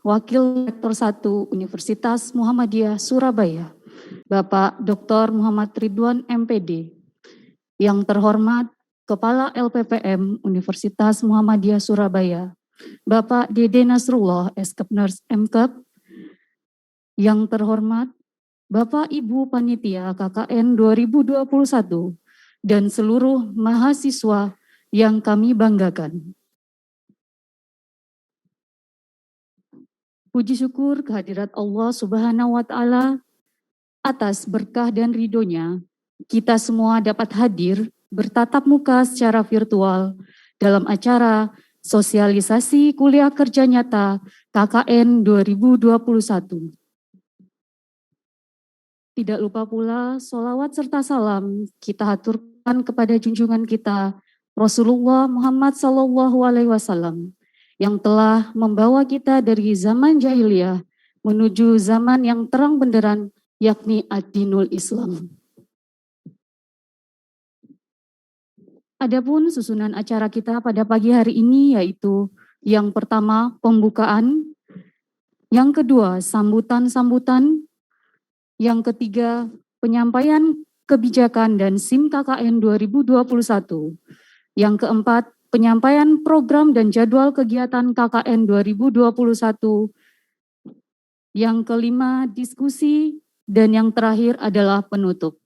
Wakil Rektor 1 Universitas Muhammadiyah Surabaya, Bapak Dr. Muhammad Ridwan MPD. Yang terhormat Kepala LPPM Universitas Muhammadiyah Surabaya, Bapak Dede Nasrullah, Eskepners MKep. Yang terhormat Bapak Ibu Panitia KKN 2021 dan seluruh mahasiswa yang kami banggakan. Puji syukur kehadirat Allah Subhanahu wa Ta'ala atas berkah dan ridhonya, kita semua dapat hadir bertatap muka secara virtual dalam acara sosialisasi kuliah kerja nyata KKN 2021. Tidak lupa pula sholawat serta salam kita haturkan kepada junjungan kita Rasulullah Muhammad SAW yang telah membawa kita dari zaman jahiliyah menuju zaman yang terang benderang, yakni ad-dinul Islam. Adapun susunan acara kita pada pagi hari ini yaitu yang pertama pembukaan, yang kedua sambutan-sambutan, yang ketiga penyampaian kebijakan dan SIM KKN 2021, yang keempat penyampaian program dan jadwal kegiatan KKN 2021, yang kelima diskusi, dan yang terakhir adalah penutup.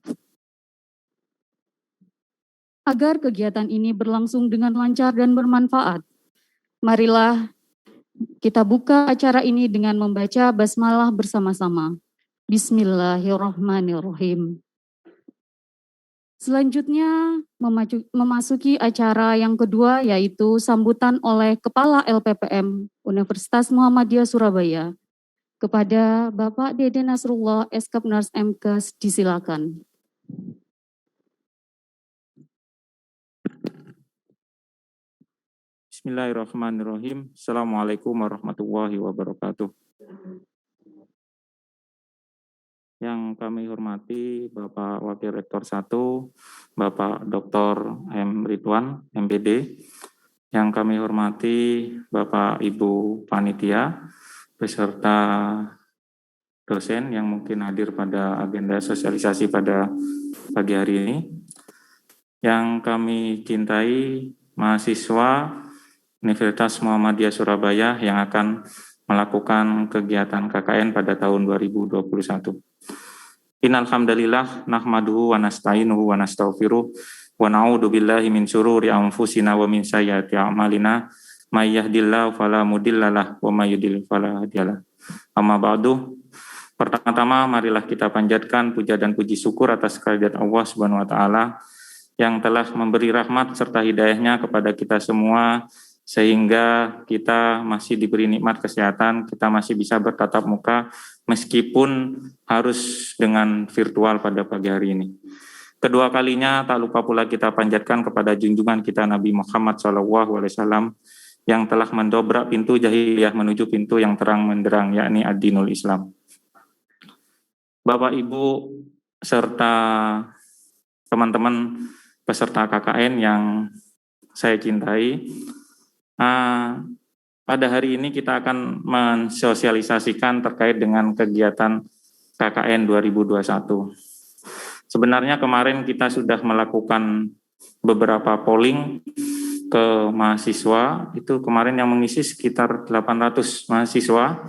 Agar kegiatan ini berlangsung dengan lancar dan bermanfaat, marilah kita buka acara ini dengan membaca basmalah bersama-sama. Bismillahirrahmanirrahim. Selanjutnya memasuki acara yang kedua yaitu sambutan oleh Kepala LPPM Universitas Muhammadiyah Surabaya. Kepada Bapak Dede Nasrullah, Eskepners MKes, disilakan. Bismillahirrahmanirrahim. Assalamualaikum warahmatullahi wabarakatuh. Yang kami hormati Bapak Wakil Rektor 1, Bapak Dr. M. Ridwan, MPD. Yang kami hormati Bapak Ibu Panitia, beserta dosen yang mungkin hadir pada agenda sosialisasi pada pagi hari ini. Yang kami cintai mahasiswa Universitas Muhammadiyah Surabaya yang akan melakukan kegiatan KKN pada tahun 2021. Innal hamdalillah nahmaduhu wa nasta'inuhu wa nastaghfiruh wa na'udzu billahi min syururi anfusina wa min sayyiati a'malina may yahdihillahu fala mudhillalah wa may yudhlil fala hadiyalah. Amma ba'du. Pertama-tama marilah kita panjatkan puja dan puji syukur atas kehadirat Allah Subhanahu wa taala yang telah memberi rahmat serta hidayahnya kepada kita semua sehingga kita masih diberi nikmat kesehatan, kita masih bisa bertatap muka meskipun harus dengan virtual pada pagi hari ini. Kedua kalinya tak lupa pula kita panjatkan kepada junjungan kita Nabi Muhammad SAW yang telah mendobrak pintu jahiliyah menuju pintu yang terang menderang, yakni ad-dinul Islam. Bapak Ibu serta teman-teman peserta KKN yang saya cintai, pada hari ini kita akan mensosialisasikan terkait dengan kegiatan KKN 2021. Sebenarnya kemarin kita sudah melakukan beberapa polling ke mahasiswa, itu kemarin yang mengisi sekitar 800 mahasiswa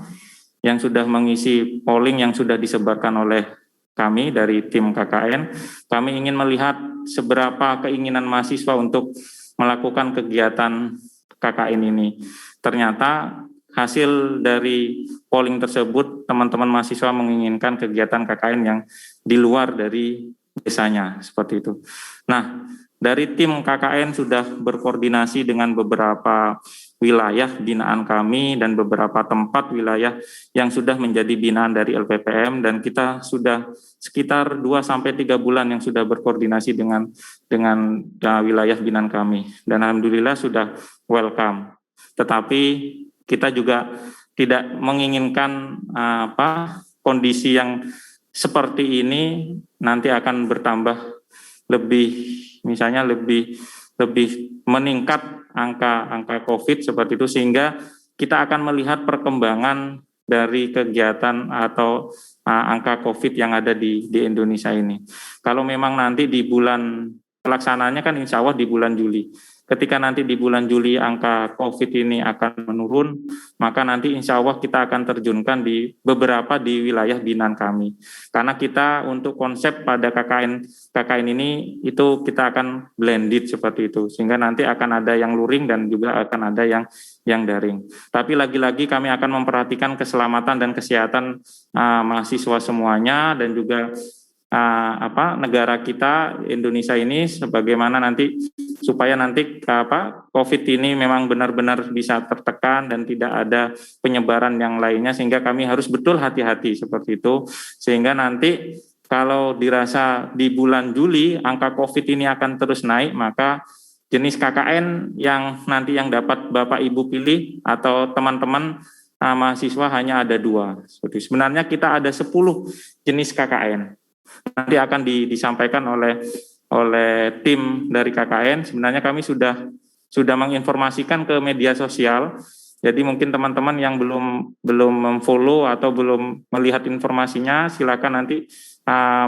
yang sudah mengisi polling yang sudah disebarkan oleh kami dari tim KKN. Kami ingin melihat seberapa keinginan mahasiswa untuk melakukan kegiatan KKN ini. Ternyata hasil dari polling tersebut, teman-teman mahasiswa menginginkan kegiatan KKN yang di luar dari desanya, seperti itu. Nah, dari tim KKN sudah berkoordinasi dengan beberapa wilayah binaan kami dan beberapa tempat wilayah yang sudah menjadi binaan dari LPPM, dan kita sudah sekitar 2-3 bulan yang sudah berkoordinasi dengan wilayah binaan kami, dan alhamdulillah sudah welcome. Tetapi kita juga tidak menginginkan kondisi yang seperti ini nanti akan bertambah lebih meningkat angka COVID seperti itu, sehingga kita akan melihat perkembangan dari kegiatan atau angka COVID yang ada di Indonesia ini. Kalau memang nanti di bulan pelaksananya kan insya Allah di bulan Juli. Ketika nanti di bulan Juli angka COVID ini akan menurun, maka nanti insya Allah kita akan terjunkan di beberapa di wilayah binaan kami. Karena kita untuk konsep pada KKN ini itu kita akan blended seperti itu, sehingga nanti akan ada yang luring dan juga akan ada yang daring. Tapi lagi-lagi kami akan memperhatikan keselamatan dan kesehatan mahasiswa semuanya dan juga negara kita Indonesia ini sebagaimana nanti supaya nanti COVID ini memang benar-benar bisa tertekan dan tidak ada penyebaran yang lainnya, sehingga kami harus betul hati-hati seperti itu, sehingga nanti kalau dirasa di bulan Juli angka COVID ini akan terus naik, maka jenis KKN yang nanti yang dapat Bapak Ibu pilih atau teman-teman mahasiswa hanya ada 2. Sebenarnya kita ada 10 jenis KKN. Nanti akan disampaikan oleh tim dari KKN. Sebenarnya kami sudah menginformasikan ke media sosial. Jadi mungkin teman-teman yang belum memfollow atau belum melihat informasinya, silakan nanti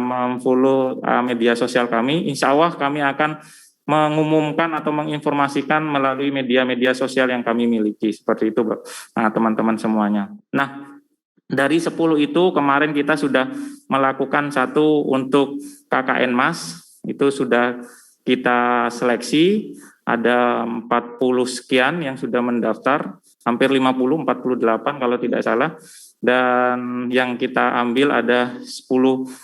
memfollow media sosial kami. Insya Allah kami akan mengumumkan atau menginformasikan melalui media-media sosial yang kami miliki. Seperti itu, teman-teman semuanya. Nah, dari 10 itu kemarin kita sudah melakukan satu untuk KKN Mas, itu sudah kita seleksi, ada 40 sekian yang sudah mendaftar, hampir 50, 48 kalau tidak salah, dan yang kita ambil ada 10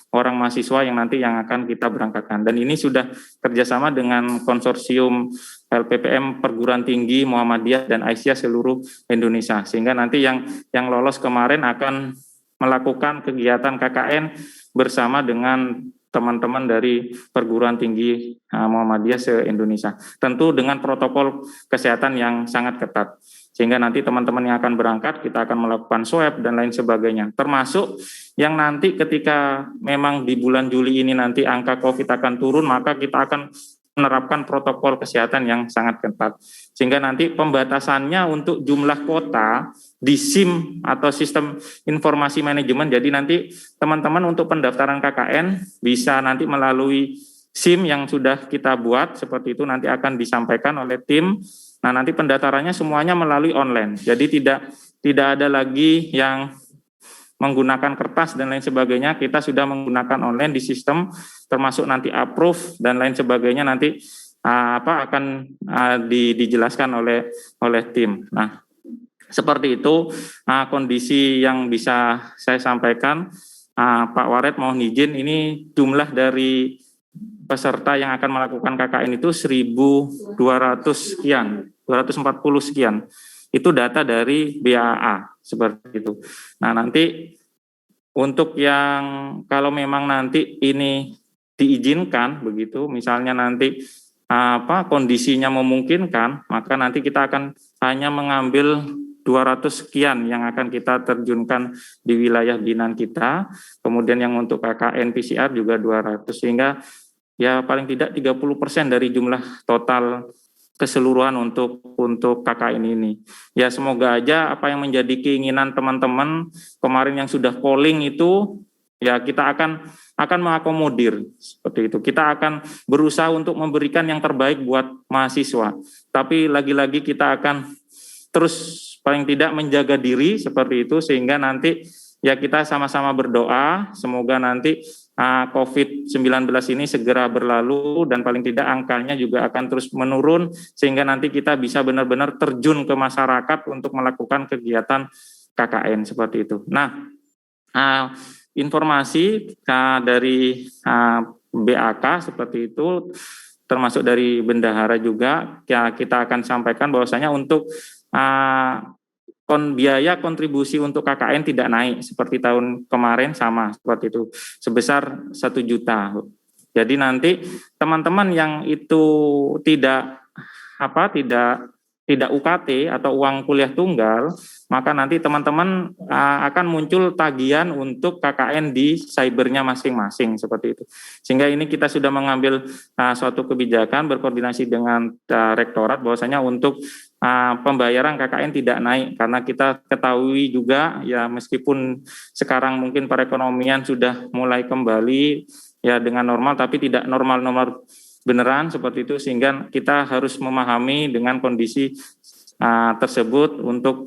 orang mahasiswa yang nanti yang akan kita berangkatkan. Dan ini sudah kerjasama dengan konsorsium LPPM Perguruan Tinggi Muhammadiyah dan Aisyah seluruh Indonesia, sehingga nanti yang lolos kemarin akan melakukan kegiatan KKN bersama dengan teman-teman dari perguruan tinggi Muhammadiyah se-Indonesia. Tentu dengan protokol kesehatan yang sangat ketat. Sehingga nanti teman-teman yang akan berangkat, kita akan melakukan swab dan lain sebagainya. Termasuk yang nanti ketika memang di bulan Juli ini nanti angka COVID akan turun, maka kita akan menerapkan protokol kesehatan yang sangat ketat. Sehingga nanti pembatasannya untuk jumlah kuota di SIM atau sistem informasi manajemen. Jadi nanti teman-teman untuk pendaftaran KKN bisa nanti melalui SIM yang sudah kita buat seperti itu, nanti akan disampaikan oleh tim. Nah, nanti pendaftarannya semuanya melalui online. Jadi tidak ada lagi yang menggunakan kertas dan lain sebagainya. Kita sudah menggunakan online di sistem, termasuk nanti approve dan lain sebagainya nanti akan dijelaskan oleh tim. Nah, seperti itu kondisi yang bisa saya sampaikan. Pak Waret mohon izin, ini jumlah dari peserta yang akan melakukan KKN itu 1.200 sekian, 240 sekian. Itu data dari BAA seperti itu. Nah, nanti untuk yang kalau memang nanti ini diizinkan begitu, misalnya nanti kondisinya memungkinkan, maka nanti kita akan hanya mengambil 200 sekian yang akan kita terjunkan di wilayah binaan kita. Kemudian yang untuk KKN PCR juga 200, sehingga ya paling tidak 30% dari jumlah total keseluruhan untuk KKN ini. Ya semoga aja apa yang menjadi keinginan teman-teman kemarin yang sudah polling itu ya kita akan mengakomodir seperti itu. Kita akan berusaha untuk memberikan yang terbaik buat mahasiswa. Tapi lagi-lagi kita akan terus paling tidak menjaga diri seperti itu, sehingga nanti ya kita sama-sama berdoa semoga nanti COVID-19 ini segera berlalu dan paling tidak angkanya juga akan terus menurun, sehingga nanti kita bisa benar-benar terjun ke masyarakat untuk melakukan kegiatan KKN seperti itu. Nah, informasi dari BAK seperti itu, termasuk dari bendahara juga, ya kita akan sampaikan bahwasanya untuk biaya kontribusi untuk KKN tidak naik seperti tahun kemarin, sama seperti itu, sebesar 1 juta. Jadi nanti teman-teman yang itu tidak UKT atau uang kuliah tunggal, maka nanti teman-teman akan muncul tagihan untuk KKN di cybernya masing-masing seperti itu. Sehingga ini kita sudah mengambil suatu kebijakan berkoordinasi dengan rektorat bahwasanya untuk pembayaran KKN tidak naik, karena kita ketahui juga ya meskipun sekarang mungkin perekonomian sudah mulai kembali ya dengan normal, tapi tidak normal-normal beneran seperti itu, sehingga kita harus memahami dengan kondisi tersebut untuk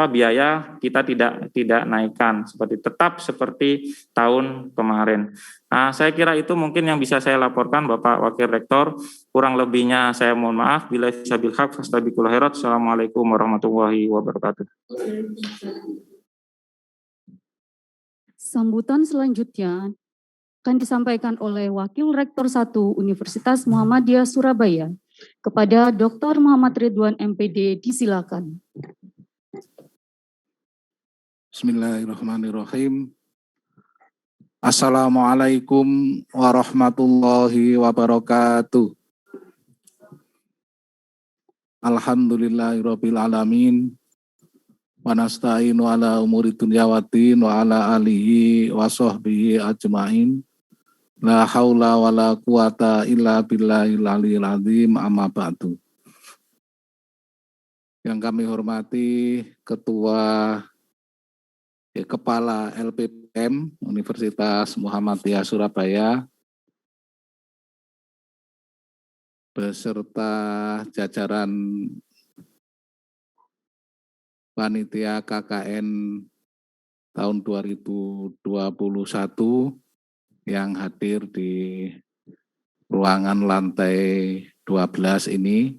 biaya kita tidak naikkan, tetap seperti tahun kemarin. Saya kira itu mungkin yang bisa saya laporkan, Bapak Wakil Rektor. Kurang lebihnya saya mohon maaf. Bila sabil haq fastabiqul khairat. Assalamualaikum warahmatullahi wabarakatuh. Sambutan selanjutnya akan disampaikan oleh Wakil Rektor 1 Universitas Muhammadiyah Surabaya kepada Dr. Muhammad Ridwan MPD. Disilakan. Bismillahirrahmanirrahim. Assalamualaikum warahmatullahi wabarakatuh. Alhamdulillahirabbil alamin. Wa nasta'inu ala umuri dunya waddin wa ala alihi wa sahbihi ajmain. La haula wa la quwata illa billahil aliyil azim, amma ba'du. Yang kami hormati Ketua Kepala LPPM Universitas Muhammadiyah Surabaya beserta jajaran panitia KKN tahun 2021 yang hadir di ruangan lantai 12 ini.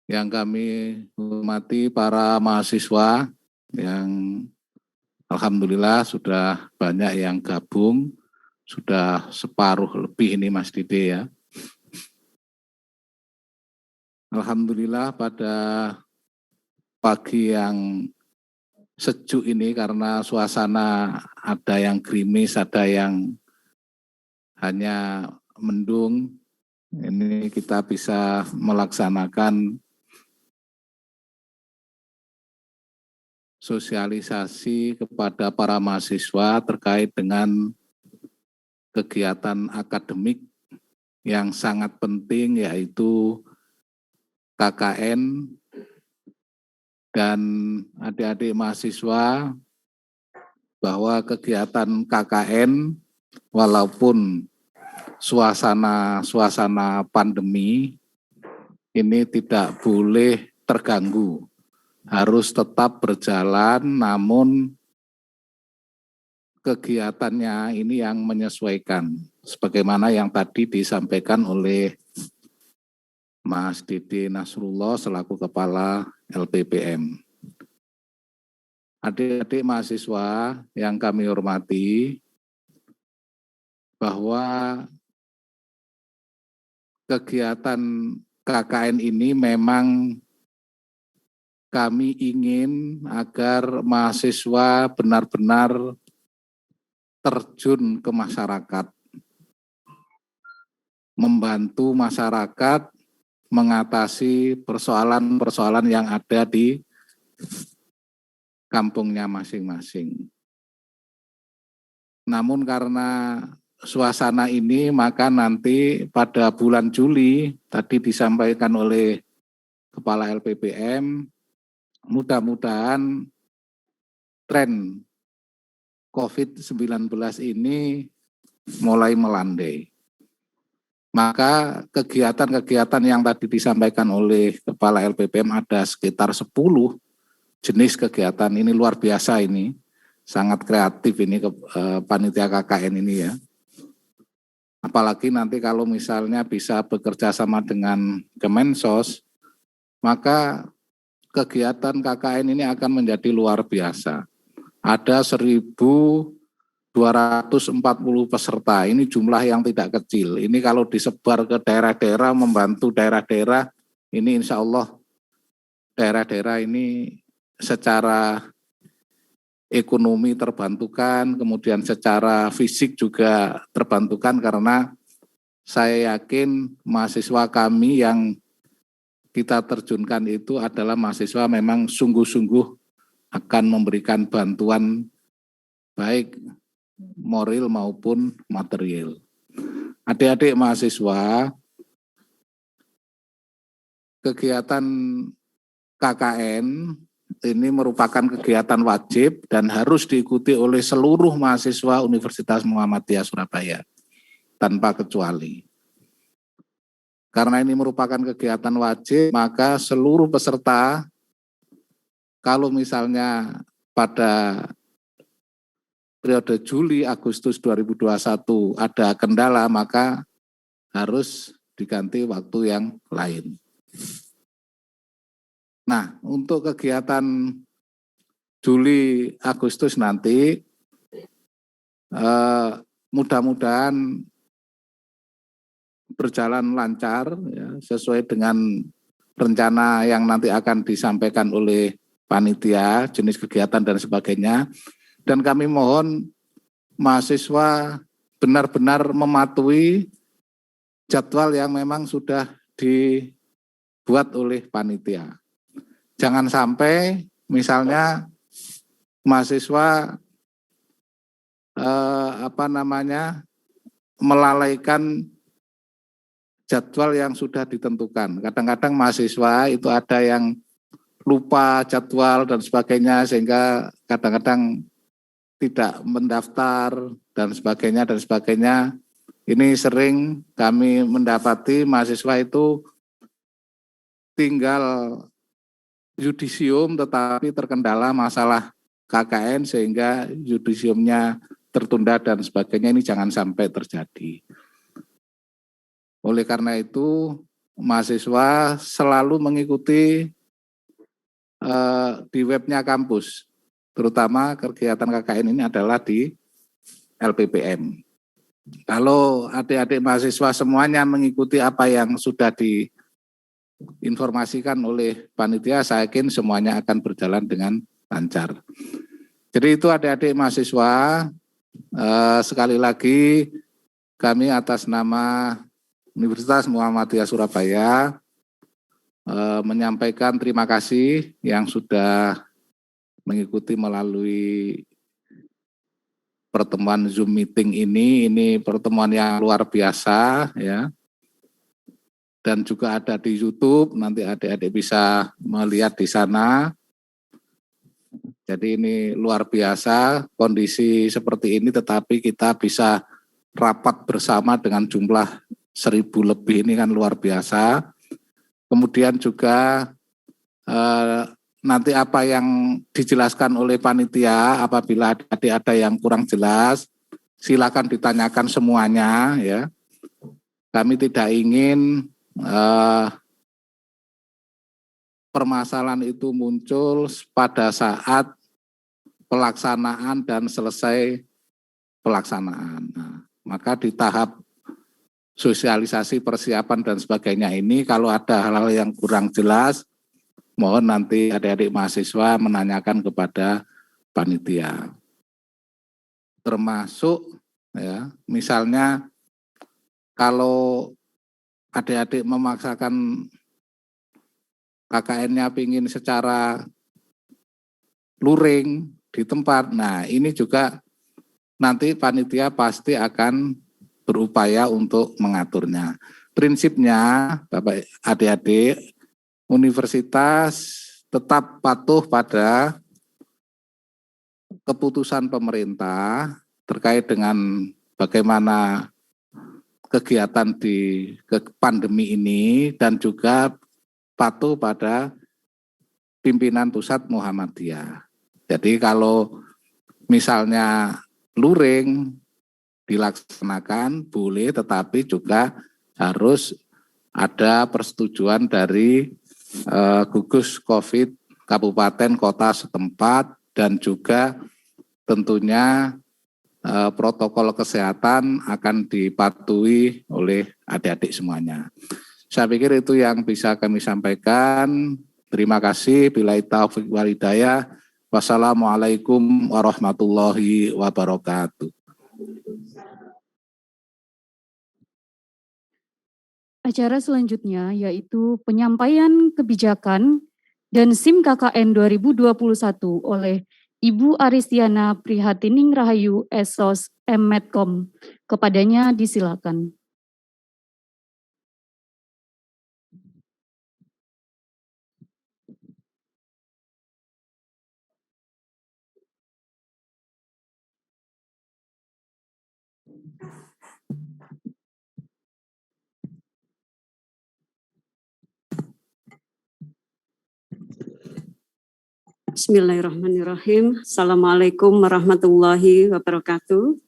Yang kami hormati para mahasiswa yang alhamdulillah sudah banyak yang gabung, sudah separuh lebih ini Mas Dide ya. Alhamdulillah pada pagi yang sejuk ini, karena suasana ada yang gerimis, ada yang hanya mendung, ini kita bisa melaksanakan sosialisasi kepada para mahasiswa terkait dengan kegiatan akademik yang sangat penting, yaitu KKN, dan adik-adik mahasiswa bahwa kegiatan KKN walaupun suasana pandemi ini tidak boleh terganggu, harus tetap berjalan, namun kegiatannya ini yang menyesuaikan sebagaimana yang tadi disampaikan oleh Mas Dede Nasrullah selaku Kepala LPPM. Adik-adik mahasiswa yang kami hormati, bahwa kegiatan KKN ini memang kami ingin agar mahasiswa benar-benar terjun ke masyarakat, membantu masyarakat mengatasi persoalan-persoalan yang ada di kampungnya masing-masing. Namun karena suasana ini, maka nanti pada bulan Juli, tadi disampaikan oleh Kepala LPPM, mudah-mudahan tren COVID-19 ini mulai melandai. Maka kegiatan-kegiatan yang tadi disampaikan oleh Kepala LPPM ada sekitar 10 jenis kegiatan. Ini luar biasa ini, sangat kreatif ini panitia KKN ini ya. Apalagi nanti kalau misalnya bisa bekerja sama dengan Kemensos, maka kegiatan KKN ini akan menjadi luar biasa. Ada 1.240 peserta, ini jumlah yang tidak kecil. Ini kalau disebar ke daerah-daerah, membantu daerah-daerah, ini insya Allah daerah-daerah ini secara ekonomi terbantukan, kemudian secara fisik juga terbantukan, karena saya yakin mahasiswa kami yang kita terjunkan itu adalah mahasiswa memang sungguh-sungguh akan memberikan bantuan baik moral maupun material. Adik-adik mahasiswa, kegiatan KKN ini merupakan kegiatan wajib dan harus diikuti oleh seluruh mahasiswa Universitas Muhammadiyah Surabaya tanpa kecuali. Karena ini merupakan kegiatan wajib, maka seluruh peserta, kalau misalnya pada periode Juli Agustus 2021 ada kendala, maka harus diganti waktu yang lain. Nah, untuk kegiatan Juli Agustus nanti mudah-mudahan berjalan lancar ya, sesuai dengan rencana yang nanti akan disampaikan oleh panitia, jenis kegiatan dan sebagainya. Dan kami mohon mahasiswa benar-benar mematuhi jadwal yang memang sudah dibuat oleh panitia. Jangan sampai misalnya mahasiswa melalaikan jadwal yang sudah ditentukan. Kadang-kadang mahasiswa itu ada yang lupa jadwal dan sebagainya, sehingga kadang-kadang tidak mendaftar dan sebagainya. Ini sering kami mendapati mahasiswa itu tinggal yudisium tetapi terkendala masalah KKN sehingga yudisiumnya tertunda dan sebagainya. Ini jangan sampai terjadi. Oleh karena itu, mahasiswa selalu mengikuti di webnya kampus, terutama kegiatan KKN ini adalah di LPPM. Kalau adik-adik mahasiswa semuanya mengikuti apa yang sudah diinformasikan oleh panitia, saya yakin semuanya akan berjalan dengan lancar. Jadi itu adik-adik mahasiswa, sekali lagi kami atas nama Universitas Muhammadiyah Surabaya menyampaikan terima kasih yang sudah mengikuti melalui pertemuan Zoom meeting ini. Ini pertemuan yang luar biasa ya. Dan juga ada di YouTube, nanti adik-adik bisa melihat di sana. Jadi ini luar biasa kondisi seperti ini, tetapi kita bisa rapat bersama dengan jumlah 1.000 lebih, ini kan luar biasa. Kemudian juga nanti apa yang dijelaskan oleh panitia, apabila ada yang kurang jelas, silakan ditanyakan semuanya ya. Kami tidak ingin permasalahan itu muncul pada saat pelaksanaan dan selesai pelaksanaan. Nah, maka di tahap sosialisasi persiapan dan sebagainya ini, kalau ada hal-hal yang kurang jelas, mohon nanti adik-adik mahasiswa menanyakan kepada panitia. Termasuk ya, misalnya kalau adik-adik memaksakan KKN-nya pingin secara luring di tempat, nah ini juga nanti panitia pasti akan berupaya untuk mengaturnya. Prinsipnya, Bapak adik-adik, universitas tetap patuh pada keputusan pemerintah terkait dengan bagaimana kegiatan di pandemi ini dan juga patuh pada pimpinan pusat Muhammadiyah. Jadi kalau misalnya luring dilaksanakan boleh, tetapi juga harus ada persetujuan dari gugus COVID kabupaten kota setempat dan juga tentunya protokol kesehatan akan dipatuhi oleh adik-adik semuanya. Saya pikir itu yang bisa kami sampaikan. Terima kasih. Billahi taufiq wal hidayah. Wassalamualaikum warahmatullahi wabarakatuh. Acara selanjutnya yaitu penyampaian kebijakan dan SIM KKN 2021 oleh Ibu Aristiana Prihatining Rahayu Esos M.Medcom. Kepadanya disilakan. Bismillahirrahmanirrahim. Assalamualaikum warahmatullahi wabarakatuh.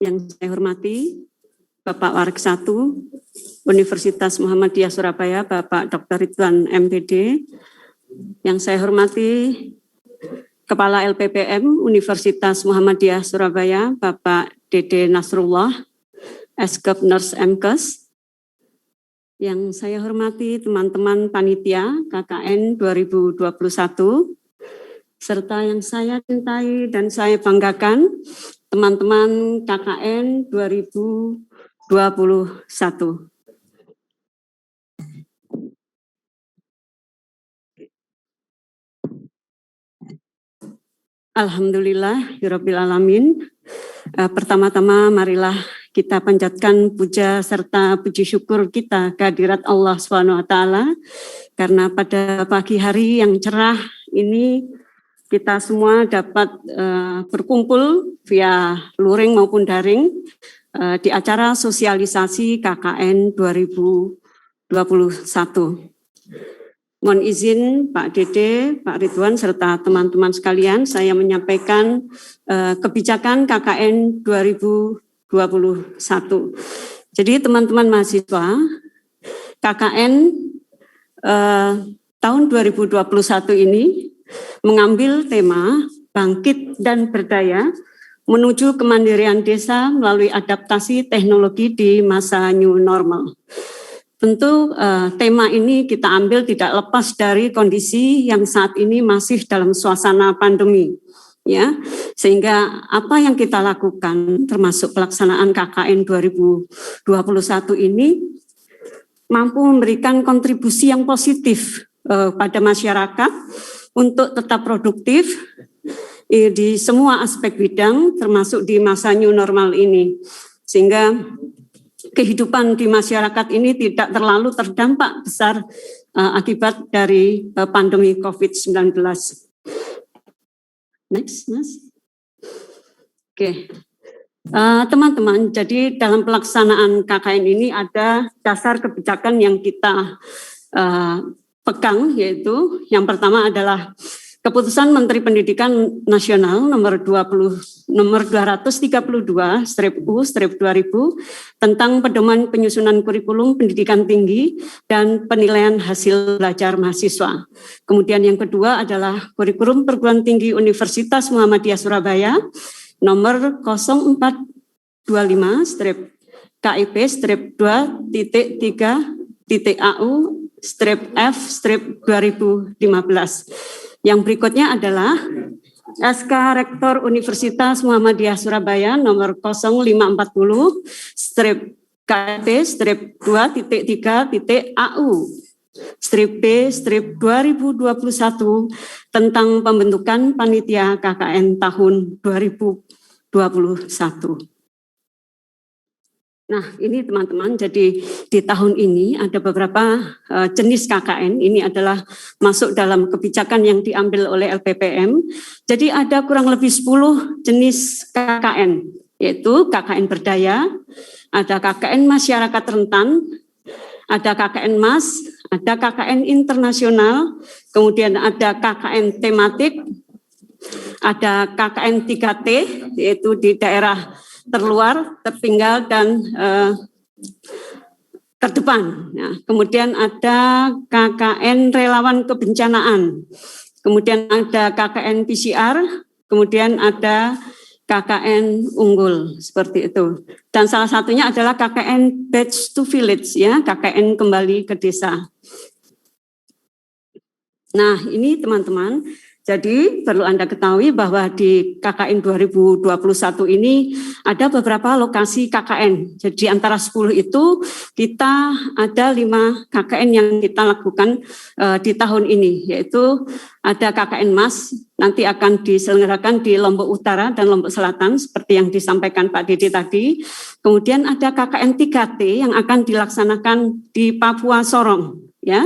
Yang saya hormati Bapak Warik 1 Universitas Muhammadiyah Surabaya, Bapak Dr. Ridwan MPD. Yang saya hormati Kepala LPPM Universitas Muhammadiyah Surabaya, Bapak Dede Nasrullah, Esgub Nurse MKes. Yang saya hormati teman-teman panitia KKN 2021, serta yang saya cintai dan saya banggakan, teman-teman KKN 2021. Alhamdulillahirabbil alamin. Pertama-tama marilah kita panjatkan puja serta puji syukur kita kehadirat Allah SWT, karena pada pagi hari yang cerah ini kita semua dapat berkumpul via luring maupun daring di acara sosialisasi KKN 2021. Mohon izin Pak Dede, Pak Ridwan, serta teman-teman sekalian, saya menyampaikan kebijakan KKN 2021. Jadi teman-teman mahasiswa, KKN tahun 2021 ini mengambil tema bangkit dan berdaya menuju kemandirian desa melalui adaptasi teknologi di masa new normal. Tentu tema ini kita ambil tidak lepas dari kondisi yang saat ini masih dalam suasana pandemi, ya. Sehingga apa yang kita lakukan termasuk pelaksanaan KKN 2021 ini mampu memberikan kontribusi yang positif pada masyarakat untuk tetap produktif di semua aspek bidang termasuk di masa new normal ini. Sehingga kehidupan di masyarakat ini tidak terlalu terdampak besar akibat dari pandemi COVID-19. Next, Mas. Oke. Teman-teman, jadi dalam pelaksanaan KKN ini ada dasar kebijakan yang kita pegang, yaitu yang pertama adalah Keputusan Menteri Pendidikan Nasional nomor 232/U/2000 tentang pedoman penyusunan kurikulum pendidikan tinggi dan penilaian hasil belajar mahasiswa. Kemudian yang kedua adalah kurikulum perguruan tinggi Universitas Muhammadiyah Surabaya nomor 0425/3.AU/F/2015. Yang berikutnya adalah SK Rektor Universitas Muhammadiyah Surabaya nomor 0540/KP-2.3.AU/B/2021 tentang pembentukan panitia KKN tahun 2021. Nah, ini teman-teman, jadi di tahun ini ada beberapa jenis KKN, ini adalah masuk dalam kebijakan yang diambil oleh LPPM. Jadi ada kurang lebih 10 jenis KKN, yaitu KKN berdaya, ada KKN masyarakat rentan, ada KKN MAS, ada KKN internasional, kemudian ada KKN tematik, ada KKN 3T, yaitu di daerah terluar, tertinggal, dan terdepan. Nah, kemudian ada KKN relawan kebencanaan, kemudian ada KKN PCR, kemudian ada KKN unggul, seperti itu. Dan salah satunya adalah KKN Back to Village, ya, KKN kembali ke desa. Nah, ini teman-teman, jadi perlu Anda ketahui bahwa di KKN 2021 ini ada beberapa lokasi KKN. Jadi antara 10 itu kita ada 5 KKN yang kita lakukan di tahun ini, yaitu ada KKN MAS, nanti akan diselenggarakan di Lombok Utara dan Lombok Selatan seperti yang disampaikan Pak Dede tadi. Kemudian ada KKN 3T yang akan dilaksanakan di Papua Sorong, ya.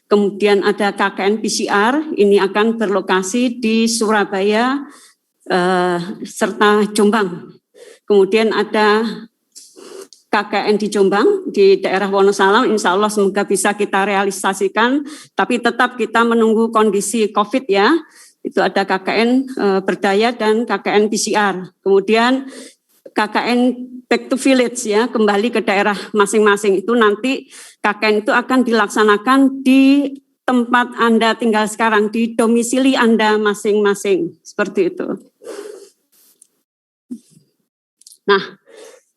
Kemudian ada KKN PCR, ini akan berlokasi di Surabaya, serta Jombang. Kemudian ada KKN di Jombang, di daerah Wonosalam, insya Allah semoga bisa kita realisasikan, tapi tetap kita menunggu kondisi COVID ya. Itu ada KKN berdaya dan KKN PCR. Kemudian KKN back to village ya, kembali ke daerah masing-masing. Itu nanti KKN itu akan dilaksanakan di tempat Anda tinggal sekarang, di domisili Anda masing-masing. Seperti itu. Nah,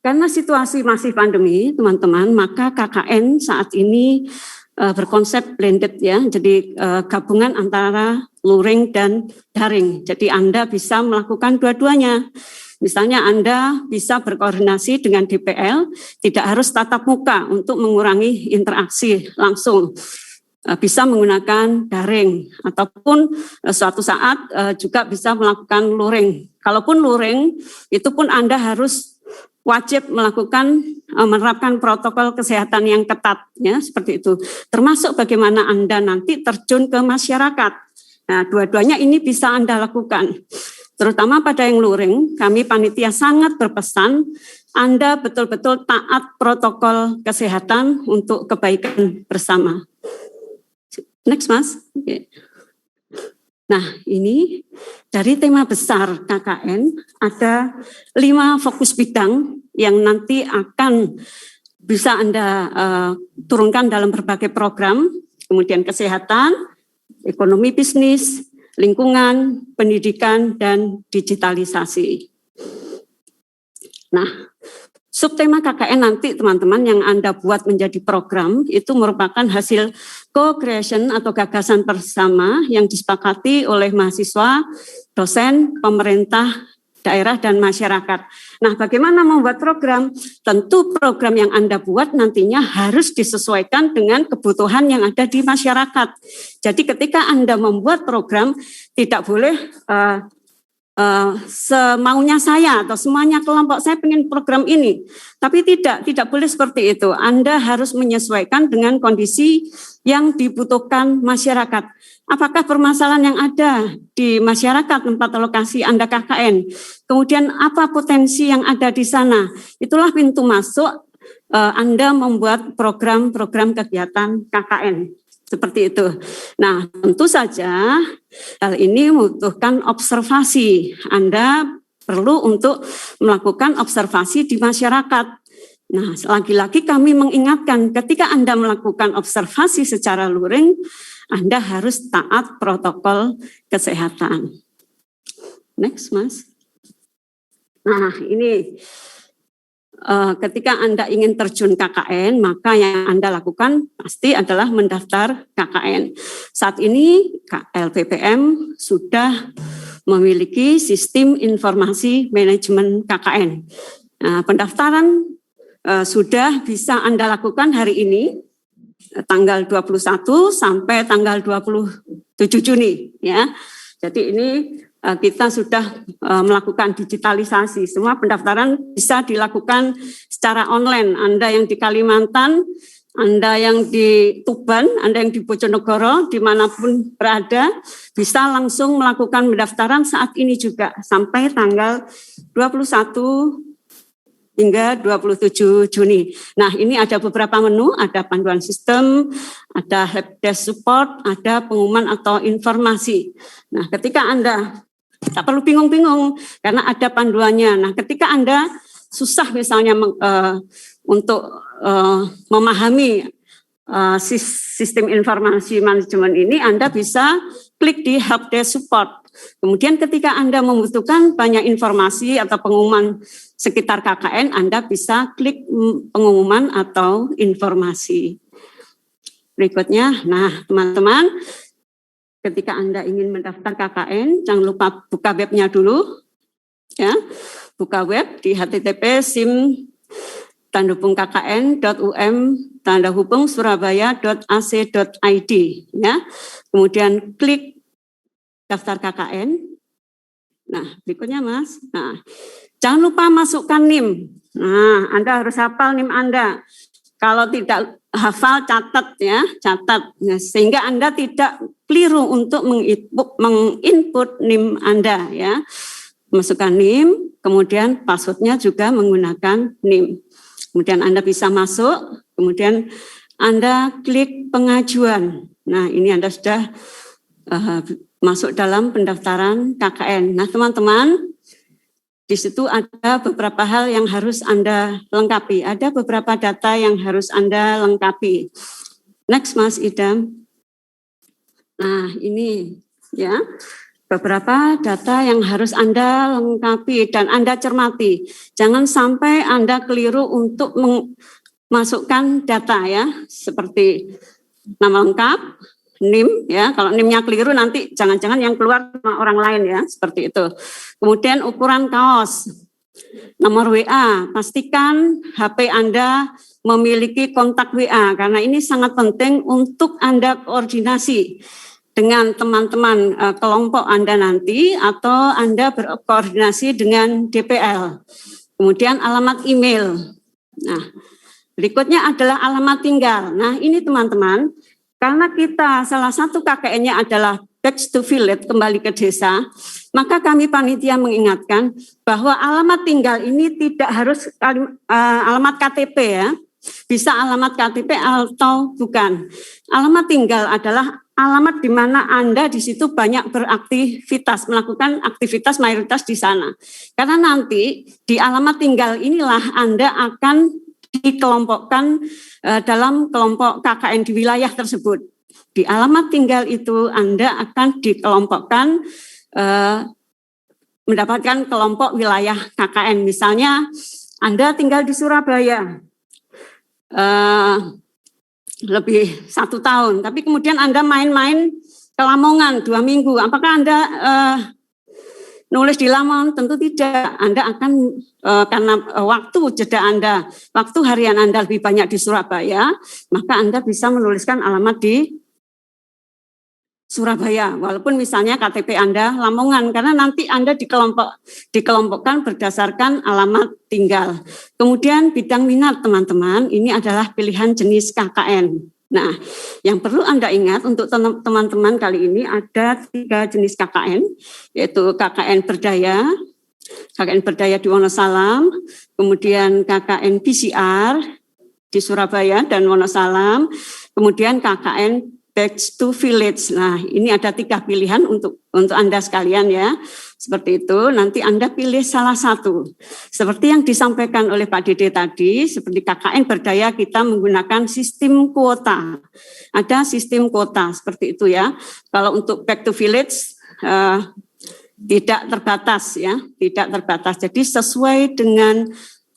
karena situasi masih pandemi, teman-teman, maka KKN saat ini berkonsep blended ya, jadi gabungan antara luring dan daring. Jadi Anda bisa melakukan dua-duanya. Misalnya Anda bisa berkoordinasi dengan DPL, tidak harus tatap muka untuk mengurangi interaksi langsung. Bisa menggunakan daring, ataupun suatu saat juga bisa melakukan luring. Kalaupun luring, itu pun Anda harus wajib menerapkan protokol kesehatan yang ketat ya, seperti itu. Termasuk bagaimana Anda nanti terjun ke masyarakat. Nah, dua-duanya ini bisa Anda lakukan. Terutama pada yang luring, kami panitia sangat berpesan Anda betul-betul taat protokol kesehatan untuk kebaikan bersama. Next, Mas. Okay. Nah, ini dari tema besar KKN ada 5 fokus bidang yang nanti akan bisa Anda turunkan dalam berbagai program, kemudian kesehatan, ekonomi bisnis, lingkungan, pendidikan, dan digitalisasi. Nah, subtema KKN nanti teman-teman yang Anda buat menjadi program itu merupakan hasil co-creation atau gagasan bersama yang disepakati oleh mahasiswa, dosen, pemerintah, daerah, dan masyarakat. Nah, bagaimana membuat program? Tentu program yang Anda buat nantinya harus disesuaikan dengan kebutuhan yang ada di masyarakat. Jadi ketika Anda membuat program, tidak boleh semaunya saya atau semuanya kelompok saya pengen program ini. Tapi tidak boleh seperti itu. Anda harus menyesuaikan dengan kondisi yang dibutuhkan masyarakat. Apakah permasalahan yang ada di masyarakat tempat lokasi Anda KKN? Kemudian apa potensi yang ada di sana? Itulah pintu masuk Anda membuat program-program kegiatan KKN. Seperti itu. Nah, tentu saja hal ini membutuhkan observasi. Anda perlu untuk melakukan observasi di masyarakat. Nah, lagi-lagi kami mengingatkan ketika Anda melakukan observasi secara luring, Anda harus taat protokol kesehatan. Next, Mas. Nah, ini ketika Anda ingin terjun KKN, maka yang Anda lakukan pasti adalah mendaftar KKN. Saat ini LPPM sudah memiliki sistem informasi manajemen KKN. Nah, pendaftaran sudah bisa Anda lakukan hari ini, tanggal 21 sampai tanggal 27 Juni. Ya. Jadi ini kita sudah melakukan digitalisasi. Semua pendaftaran bisa dilakukan secara online. Anda yang di Kalimantan, Anda yang di Tuban, Anda yang di Bojonegoro, dimanapun berada, bisa langsung melakukan pendaftaran saat ini juga sampai tanggal 21 hingga 27 Juni. Nah, ini ada beberapa menu, ada panduan sistem, ada helpdesk support, ada pengumuman atau informasi. Nah, ketika Anda tak perlu bingung-bingung karena ada panduannya. Nah, ketika Anda susah misalnya untuk memahami sistem informasi manajemen ini, Anda bisa klik di helpdesk support. Kemudian ketika Anda membutuhkan banyak informasi atau pengumuman sekitar KKN, Anda bisa klik pengumuman atau informasi. Berikutnya, nah teman-teman, ketika Anda ingin mendaftar KKN, jangan lupa buka webnya dulu. Ya, buka web di http://sim.um.surabaya.ac.id. Ya, kemudian klik daftar KKN. Nah, berikutnya Mas. Nah, jangan lupa masukkan NIM. Nah, Anda harus hafal NIM Anda. Kalau tidak hafal, catat ya, catat. Nah, sehingga Anda tidak keliru untuk menginput NIM Anda ya. masukkan NIM, kemudian passwordnya juga menggunakan NIM. Kemudian Anda bisa masuk, kemudian Anda klik pengajuan. Nah, ini Anda sudah masuk dalam pendaftaran KKN. Nah, teman-teman, di situ ada beberapa hal yang harus Anda lengkapi. Ada beberapa data yang harus Anda lengkapi. Next, Mas Idam. Nah, ini ya. Beberapa data yang harus Anda lengkapi dan Anda cermati. Jangan sampai Anda keliru untuk memasukkan data ya, seperti nama lengkap, NIM ya. Kalau NIM-nya keliru nanti jangan-jangan yang keluar sama orang lain ya, seperti itu. Kemudian ukuran kaos, nomor WA, pastikan HP Anda memiliki kontak WA karena ini sangat penting untuk Anda koordinasi dengan teman-teman kelompok Anda nanti atau Anda berkoordinasi dengan DPL. Kemudian alamat email. Nah, berikutnya adalah alamat tinggal. Nah, ini teman-teman, karena kita salah satu KKN-nya adalah back to village, kembali ke desa, maka kami panitia mengingatkan bahwa alamat tinggal ini tidak harus alamat KTP ya. Bisa alamat KTP atau bukan. Alamat tinggal adalah alamat di mana Anda di situ banyak beraktivitas, melakukan aktivitas mayoritas di sana. Karena nanti di alamat tinggal inilah Anda akan dikelompokkan dalam kelompok KKN di wilayah tersebut. Di alamat tinggal itu Anda akan dikelompokkan mendapatkan kelompok wilayah KKN. Misalnya Anda tinggal di Surabaya, lebih 1 tahun, tapi kemudian Anda main-main ke Lamongan 2 minggu, apakah Anda nulis di Lamongan? Tentu tidak. Anda akan karena waktu jeda Anda, waktu harian Anda lebih banyak di Surabaya, maka Anda bisa menuliskan alamat di Surabaya, walaupun misalnya KTP Anda Lamongan, karena nanti Anda dikelompokkan berdasarkan alamat tinggal. Kemudian bidang minat teman-teman, ini adalah pilihan jenis KKN. Nah, yang perlu Anda ingat untuk teman-teman kali ini ada 3 jenis KKN, yaitu KKN Berdaya di Wonosalam, kemudian KKN PCR di Surabaya dan Wonosalam, kemudian KKN Back to Village. Nah, ini ada 3 pilihan untuk Anda sekalian ya. Seperti itu, nanti Anda pilih salah satu. Seperti yang disampaikan oleh Pak Dede tadi, seperti KKN Berdaya kita menggunakan sistem kuota. Ada sistem kuota seperti itu ya. Kalau untuk Back to Village tidak terbatas ya, tidak terbatas. Jadi sesuai dengan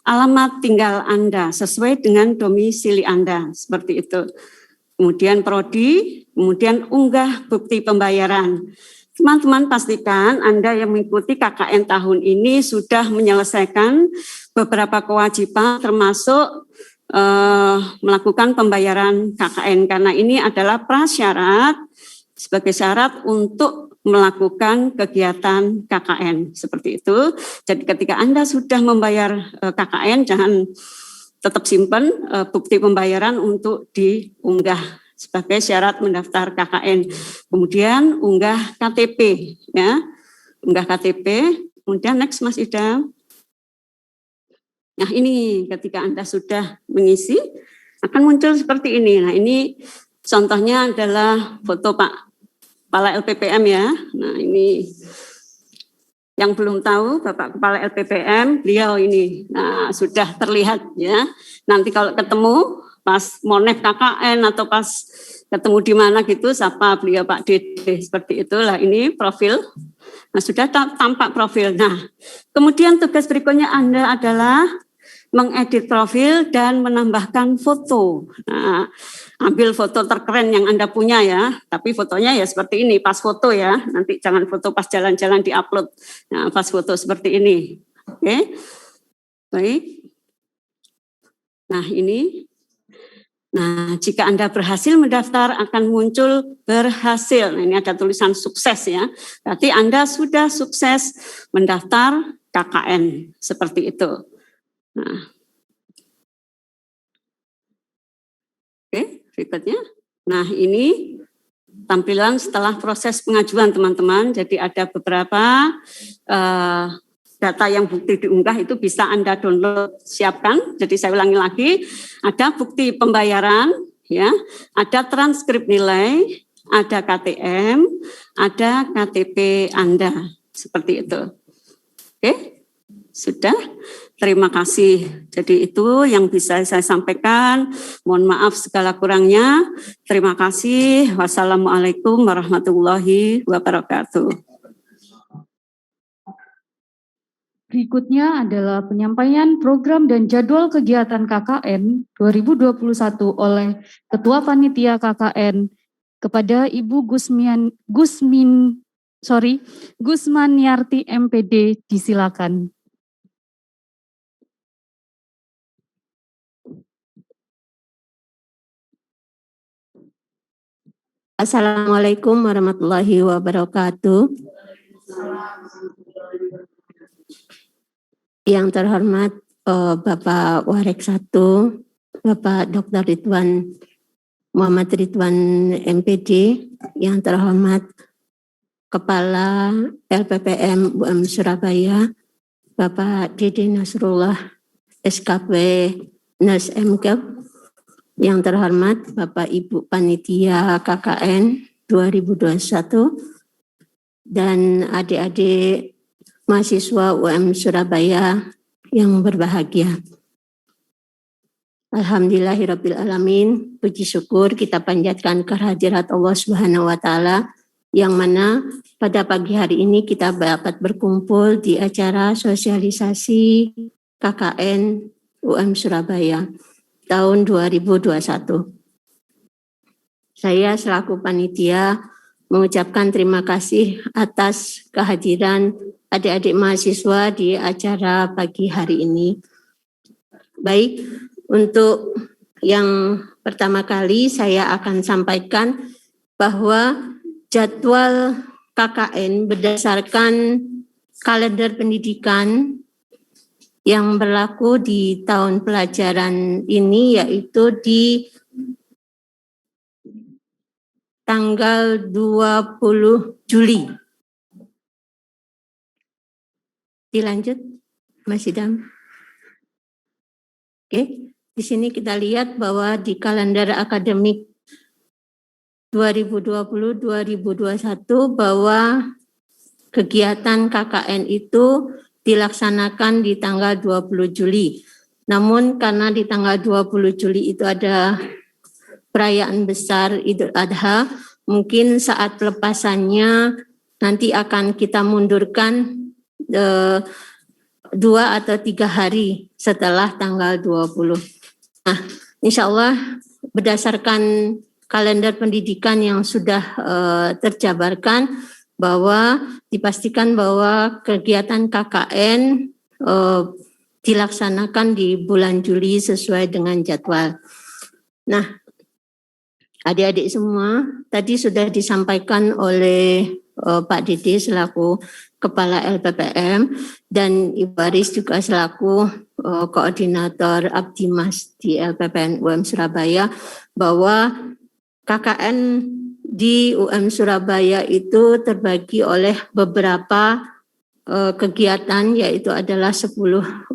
alamat tinggal Anda, sesuai dengan domisili Anda, seperti itu. Kemudian prodi, kemudian unggah bukti pembayaran. Teman-teman pastikan Anda yang mengikuti KKN tahun ini sudah menyelesaikan beberapa kewajiban termasuk melakukan pembayaran KKN karena ini adalah prasyarat sebagai syarat untuk melakukan kegiatan KKN seperti itu. Jadi ketika Anda sudah membayar KKN jangan tetap simpan bukti pembayaran untuk diunggah sebagai syarat mendaftar KKN. Kemudian unggah KTP, ya, unggah KTP. Kemudian next Mas Ida. Nah ini ketika Anda sudah mengisi akan muncul seperti ini. Nah ini contohnya adalah foto Pak Kepala LPPM ya. Nah ini. Yang belum tahu, Bapak Kepala LPPM, beliau ini sudah terlihat ya. Nanti kalau ketemu pas Monef KKN atau pas ketemu di mana gitu, siapa beliau Pak Dede, seperti itulah ini profil. Nah sudah tampak profil. Nah kemudian tugas berikutnya Anda adalah mengedit profil dan menambahkan foto. Nah, ambil foto terkeren yang Anda punya ya, tapi fotonya ya seperti ini, pas foto ya, nanti jangan foto pas jalan-jalan di-upload. Nah, pas foto seperti ini. Oke, baik. Nah ini, nah jika Anda berhasil mendaftar akan muncul berhasil. Nah, ini ada tulisan sukses ya, berarti Anda sudah sukses mendaftar KKN, seperti itu. Nah, oke, berikutnya. Nah, ini tampilan setelah proses pengajuan, teman-teman. Jadi ada beberapa data yang bukti diunggah itu bisa Anda download, siapkan. Jadi saya ulangi lagi, ada bukti pembayaran, ya, ada transkrip nilai, ada KTM, ada KTP Anda, seperti itu. Oke, sudah. Terima kasih. Jadi itu yang bisa saya sampaikan. Mohon maaf segala kurangnya. Terima kasih. Wassalamualaikum warahmatullahi wabarakatuh. Berikutnya adalah penyampaian program dan jadwal kegiatan KKN 2021 oleh Ketua Panitia KKN kepada Ibu Gusmaniarti MPD, disilakan. Assalamualaikum warahmatullahi wabarakatuh. Yang terhormat Bapak Warek 1, Bapak Dr. Muhammad Ridwan MPD, yang terhormat Kepala LPPM UM Surabaya, Bapak Dede Nasrullah SKP Nas MKep, yang terhormat Bapak Ibu Panitia KKN 2021 dan adik-adik mahasiswa UM Surabaya yang berbahagia. Alhamdulillahirabbil alamin, puji syukur kita panjatkan kehadirat Allah Subhanahu wa taala yang mana pada pagi hari ini kita dapat berkumpul di acara sosialisasi KKN UM Surabaya tahun 2021. Saya selaku panitia mengucapkan terima kasih atas kehadiran adik-adik mahasiswa di acara pagi hari ini. Baik, untuk yang pertama kali saya akan sampaikan bahwa jadwal KKN berdasarkan kalender pendidikan yang berlaku di tahun pelajaran ini, yaitu di tanggal 20 Juli. Dilanjut, Mas Idam. Oke, di sini kita lihat bahwa di kalender akademik 2020-2021 bahwa kegiatan KKN itu dilaksanakan di tanggal 20 Juli. Namun karena di tanggal 20 Juli itu ada perayaan besar Idul Adha, mungkin saat pelepasannya nanti akan kita mundurkan 2 atau 3 hari setelah tanggal 20. Nah, insya Allah berdasarkan kalender pendidikan yang sudah terjabarkan, bahwa dipastikan bahwa kegiatan KKN dilaksanakan di bulan Juli sesuai dengan jadwal. Nah, adik-adik semua tadi sudah disampaikan oleh Pak Dede selaku Kepala LPPM dan Ibu Aris juga selaku Koordinator Abdimas di LPPM UM Surabaya, bahwa KKN di UM Surabaya itu terbagi oleh beberapa kegiatan, yaitu adalah 10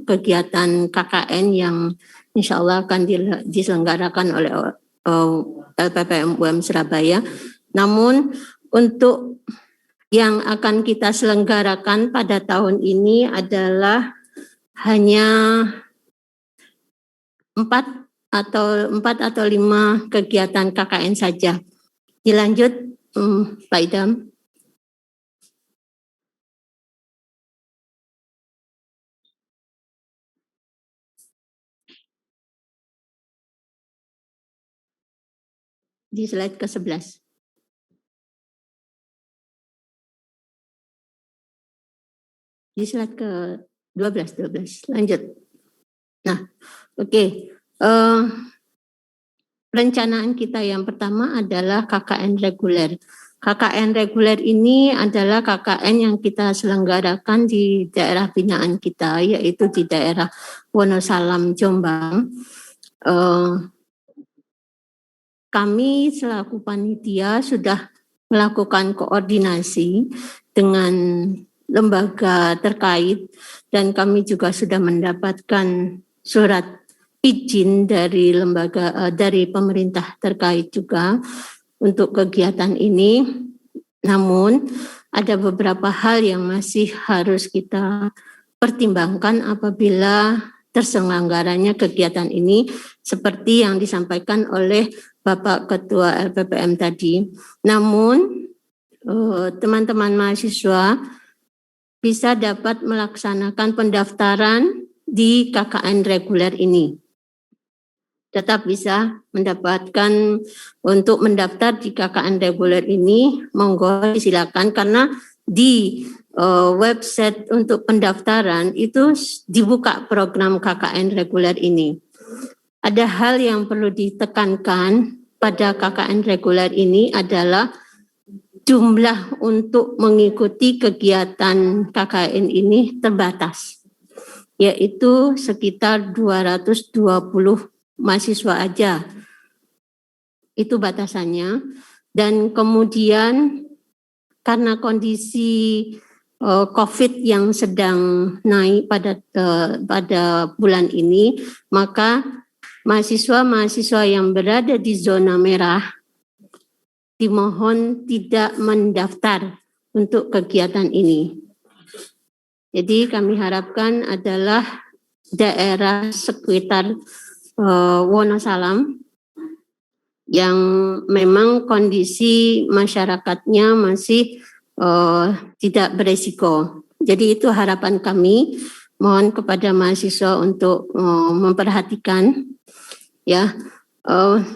kegiatan KKN yang insya Allah akan diselenggarakan oleh LPPM UM Surabaya. Namun untuk yang akan kita selenggarakan pada tahun ini adalah hanya 4 atau 5 kegiatan KKN saja. Dilanjut, Pak Idam. Di slide ke-11. Di slide ke-12. Lanjut. Nah, oke. Perencanaan kita yang pertama adalah KKN reguler. KKN reguler ini adalah KKN yang kita selenggarakan di daerah binaan kita, yaitu di daerah Wonosalam, Jombang. Kami selaku panitia sudah melakukan koordinasi dengan lembaga terkait, dan kami juga sudah mendapatkan surat izin dari dari pemerintah terkait juga untuk kegiatan ini. Namun ada beberapa hal yang masih harus kita pertimbangkan apabila terselenggaranya kegiatan ini, seperti yang disampaikan oleh Bapak Ketua LPPM tadi. Namun teman-teman mahasiswa bisa dapat melaksanakan pendaftaran di KKN reguler ini. Tetap bisa mendapatkan untuk mendaftar di KKN reguler ini, monggo silakan, karena di website untuk pendaftaran itu dibuka program KKN reguler ini. Ada hal yang perlu ditekankan pada KKN reguler ini adalah jumlah untuk mengikuti kegiatan KKN ini terbatas, yaitu sekitar 220 mahasiswa aja, itu batasannya. Dan kemudian karena kondisi COVID yang sedang naik pada bulan ini, maka mahasiswa-mahasiswa yang berada di zona merah dimohon tidak mendaftar untuk kegiatan ini. Jadi kami harapkan adalah daerah sekitar Wonosalam yang memang kondisi masyarakatnya masih tidak beresiko. Jadi itu harapan kami, mohon kepada mahasiswa untuk memperhatikan ya.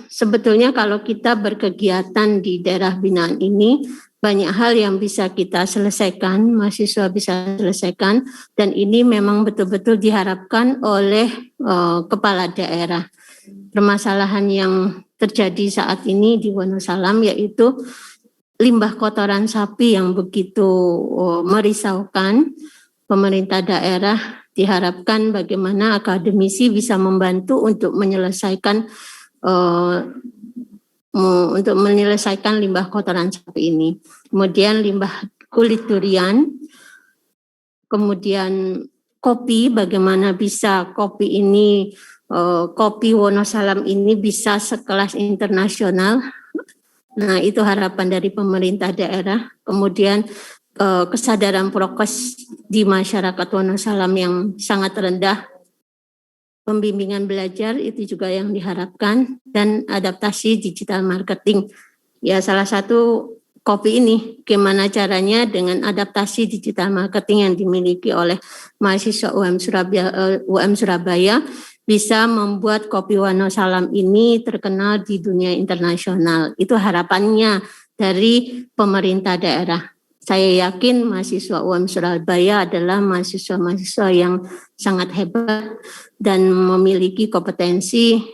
Sebetulnya kalau kita berkegiatan di daerah binaan ini, banyak hal yang bisa kita selesaikan, mahasiswa bisa selesaikan, dan ini memang betul-betul diharapkan oleh kepala daerah. Permasalahan yang terjadi saat ini di Wonosalam yaitu limbah kotoran sapi yang begitu merisaukan. Pemerintah daerah diharapkan bagaimana akademisi bisa membantu untuk menyelesaikan limbah kotoran sapi ini. Kemudian limbah kulit durian, kemudian kopi, bagaimana bisa kopi ini, kopi Wonosalam ini bisa sekelas internasional. Nah, itu harapan dari pemerintah daerah. Kemudian kesadaran prokes di masyarakat Wonosalam yang sangat rendah. Pembimbingan belajar itu juga yang diharapkan, dan adaptasi digital marketing. Ya, salah satu kopi ini gimana caranya dengan adaptasi digital marketing yang dimiliki oleh mahasiswa UM Surabaya bisa membuat kopi Wonosalam ini terkenal di dunia internasional. Itu harapannya dari pemerintah daerah. Saya yakin mahasiswa UM Surabaya adalah mahasiswa-mahasiswa yang sangat hebat dan memiliki kompetensi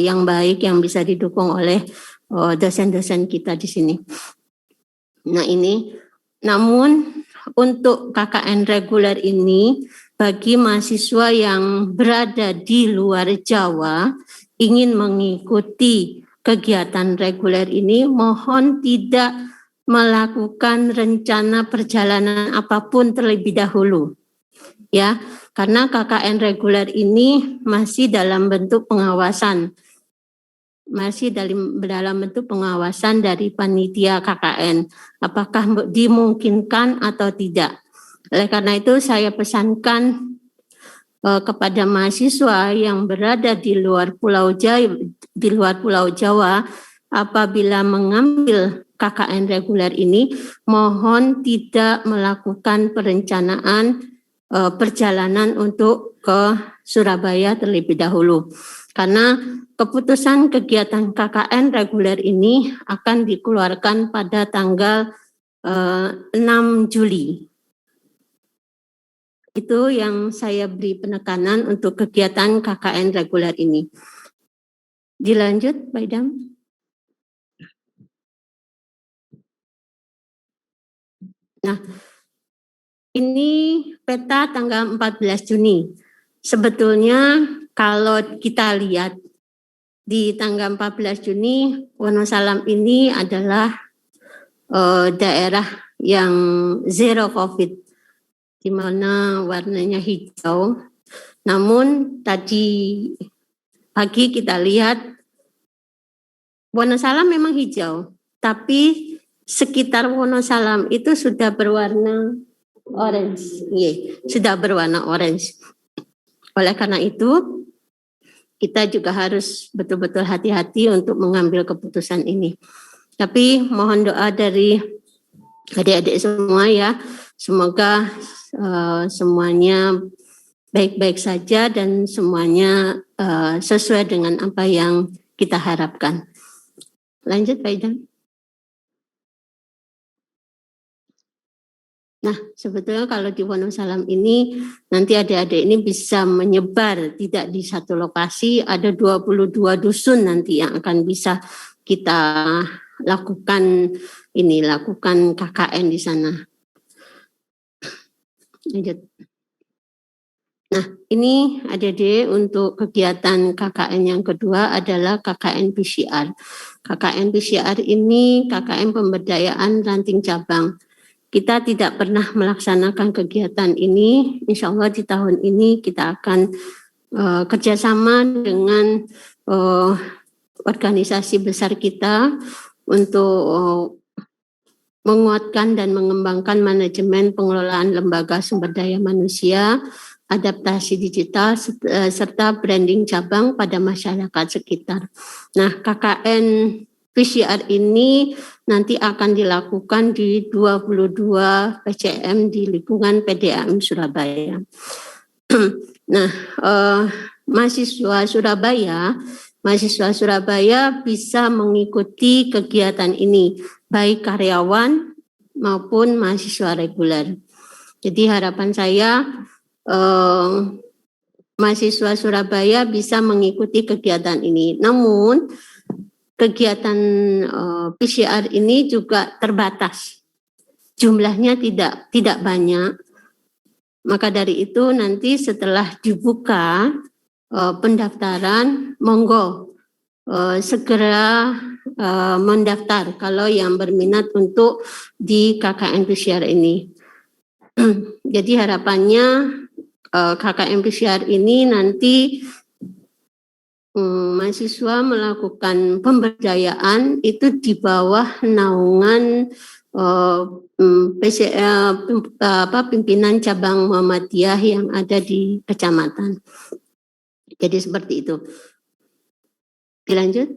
yang baik yang bisa didukung oleh dosen-dosen kita di sini. Nah ini, namun untuk KKN reguler ini, bagi mahasiswa yang berada di luar Jawa ingin mengikuti kegiatan reguler ini, mohon tidak melakukan rencana perjalanan apapun terlebih dahulu. Ya, karena KKN reguler ini masih dalam bentuk pengawasan. Masih dalam bentuk pengawasan dari panitia KKN. Apakah dimungkinkan atau tidak? Oleh karena itu saya pesankan kepada mahasiswa yang berada di luar Pulau Jawa, apabila mengambil KKN reguler ini, mohon tidak melakukan perencanaan perjalanan untuk ke Surabaya terlebih dahulu. Karena keputusan kegiatan KKN reguler ini akan dikeluarkan pada tanggal 6 Juli. Itu yang saya beri penekanan untuk kegiatan KKN reguler ini. Dilanjut, Pak Idam. Nah, ini peta tanggal 14 Juni. Sebetulnya kalau kita lihat di tanggal 14 Juni, Wonosalam ini adalah daerah yang zero COVID. di mana warnanya hijau. Namun tadi pagi kita lihat Wonosalam memang hijau, tapi sekitar Wonosalam itu sudah berwarna orange. Sudah berwarna orange. Oleh karena itu, kita juga harus betul-betul hati-hati untuk mengambil keputusan ini. Tapi mohon doa dari adik-adik semua ya, semoga semuanya baik-baik saja dan semuanya sesuai dengan apa yang kita harapkan. Lanjut Pak Idam. Nah, sebetulnya kalau di Wonosalam ini nanti adik-adik ini bisa menyebar tidak di satu lokasi, ada 22 dusun nanti yang akan bisa kita lakukan KKN di sana. Lanjut. Nah, ini adik-adik untuk kegiatan KKN yang kedua adalah KKN PCR. KKN PCR ini KKN pemberdayaan ranting cabang. Kita tidak pernah melaksanakan kegiatan ini. Insya Allah di tahun ini kita akan kerjasama dengan organisasi besar kita untuk menguatkan dan mengembangkan manajemen pengelolaan lembaga sumber daya manusia, adaptasi digital, serta branding cabang pada masyarakat sekitar. Nah, KKN PCR ini nanti akan dilakukan di 22 PCM di lingkungan PDAM Surabaya. Nah, mahasiswa Surabaya bisa mengikuti kegiatan ini, baik karyawan maupun mahasiswa reguler. Jadi harapan saya mahasiswa Surabaya bisa mengikuti kegiatan ini. Namun kegiatan PCR ini juga terbatas. Jumlahnya tidak banyak. Maka dari itu nanti setelah dibuka pendaftaran, monggo segera mendaftar kalau yang berminat untuk di KKN PCR ini. Jadi harapannya KKN PCR ini nanti mahasiswa melakukan pemberdayaan itu di bawah naungan pimpinan cabang Muhammadiyah yang ada di kecamatan. Jadi seperti itu. Dilanjut.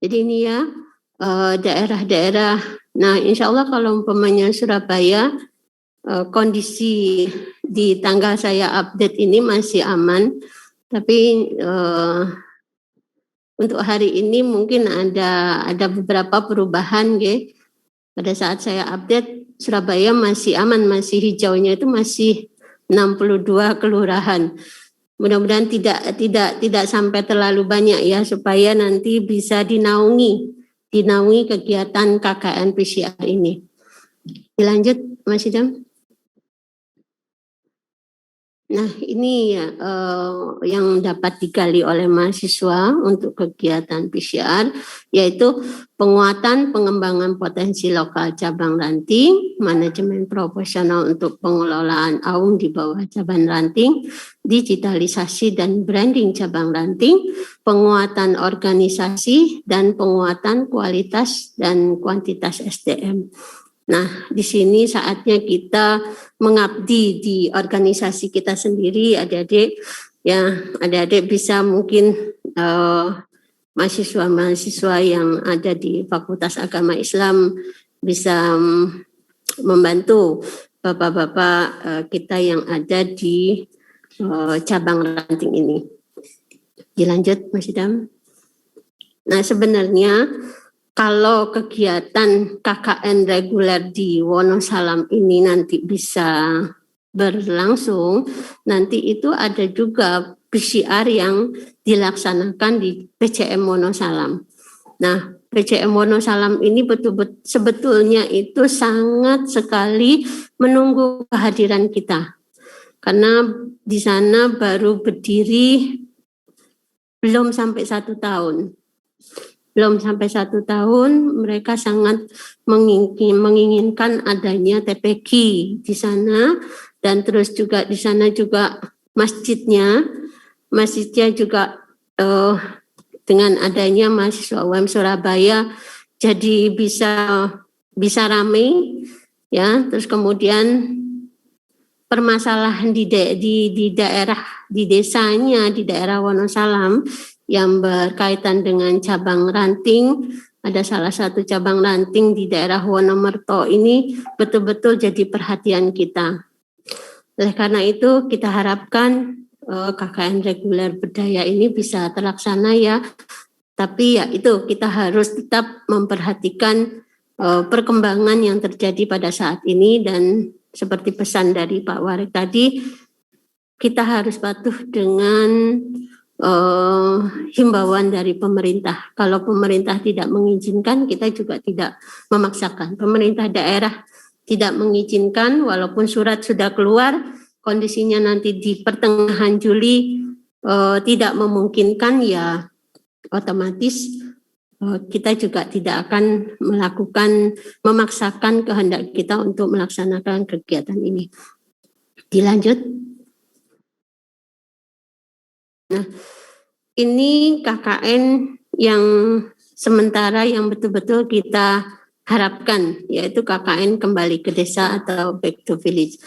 Jadi ini ya daerah-daerah. Nah, insya Allah kalau umpamanya Surabaya kondisi di tanggal saya update ini masih aman, tapi untuk hari ini mungkin ada beberapa perubahan, ya. Pada saat saya update Surabaya masih aman, masih hijaunya itu masih 62 kelurahan. Mudah-mudahan tidak sampai terlalu banyak ya, supaya nanti bisa dinaungi kegiatan KKN PCR ini. Dilanjut Mas Idam. Nah, ini yang dapat digali oleh mahasiswa untuk kegiatan PCR, yaitu penguatan pengembangan potensi lokal cabang ranting, manajemen proporsional untuk pengelolaan AUM di bawah cabang ranting, digitalisasi dan branding cabang ranting, penguatan organisasi, dan penguatan kualitas dan kuantitas SDM. Nah, di sini saatnya kita mengabdi di organisasi kita sendiri, adik-adik. Ya, adik-adik bisa mungkin mahasiswa-mahasiswa yang ada di Fakultas Agama Islam bisa membantu bapak-bapak kita yang ada di cabang ranting ini. Dilanjut, Mas Idam. Nah, sebenarnya kalau kegiatan KKN reguler di Wonosalam ini nanti bisa berlangsung, nanti itu ada juga PCR yang dilaksanakan di PCM Wonosalam. Nah, PCM Wonosalam ini betul-betul sebetulnya itu sangat sekali menunggu kehadiran kita. Karena di sana baru berdiri belum sampai 1 tahun. belum sampai 1 tahun, mereka sangat menginginkan adanya TPQ di sana, dan terus juga di sana juga masjidnya juga dengan adanya mahasiswa UM Surabaya jadi bisa ramai ya. Terus kemudian permasalahan di daerah, di desanya, di daerah Wonosalam yang berkaitan dengan cabang ranting, ada salah satu cabang ranting di daerah Wonomerto ini betul-betul jadi perhatian kita. Oleh karena itu kita harapkan KKN reguler berdaya ini bisa terlaksana ya. Tapi ya itu kita harus tetap memperhatikan perkembangan yang terjadi pada saat ini, dan seperti pesan dari Pak Warik tadi, kita harus patuh dengan himbauan dari pemerintah. Kalau pemerintah tidak mengizinkan, kita juga tidak memaksakan. Pemerintah daerah tidak mengizinkan, walaupun surat sudah keluar, kondisinya nanti di pertengahan Juli tidak memungkinkan, ya otomatis kita juga tidak akan memaksakan kehendak kita untuk melaksanakan kegiatan ini. Dilanjut. Nah, ini KKN yang sementara yang betul-betul kita harapkan, yaitu KKN kembali ke desa atau back to village.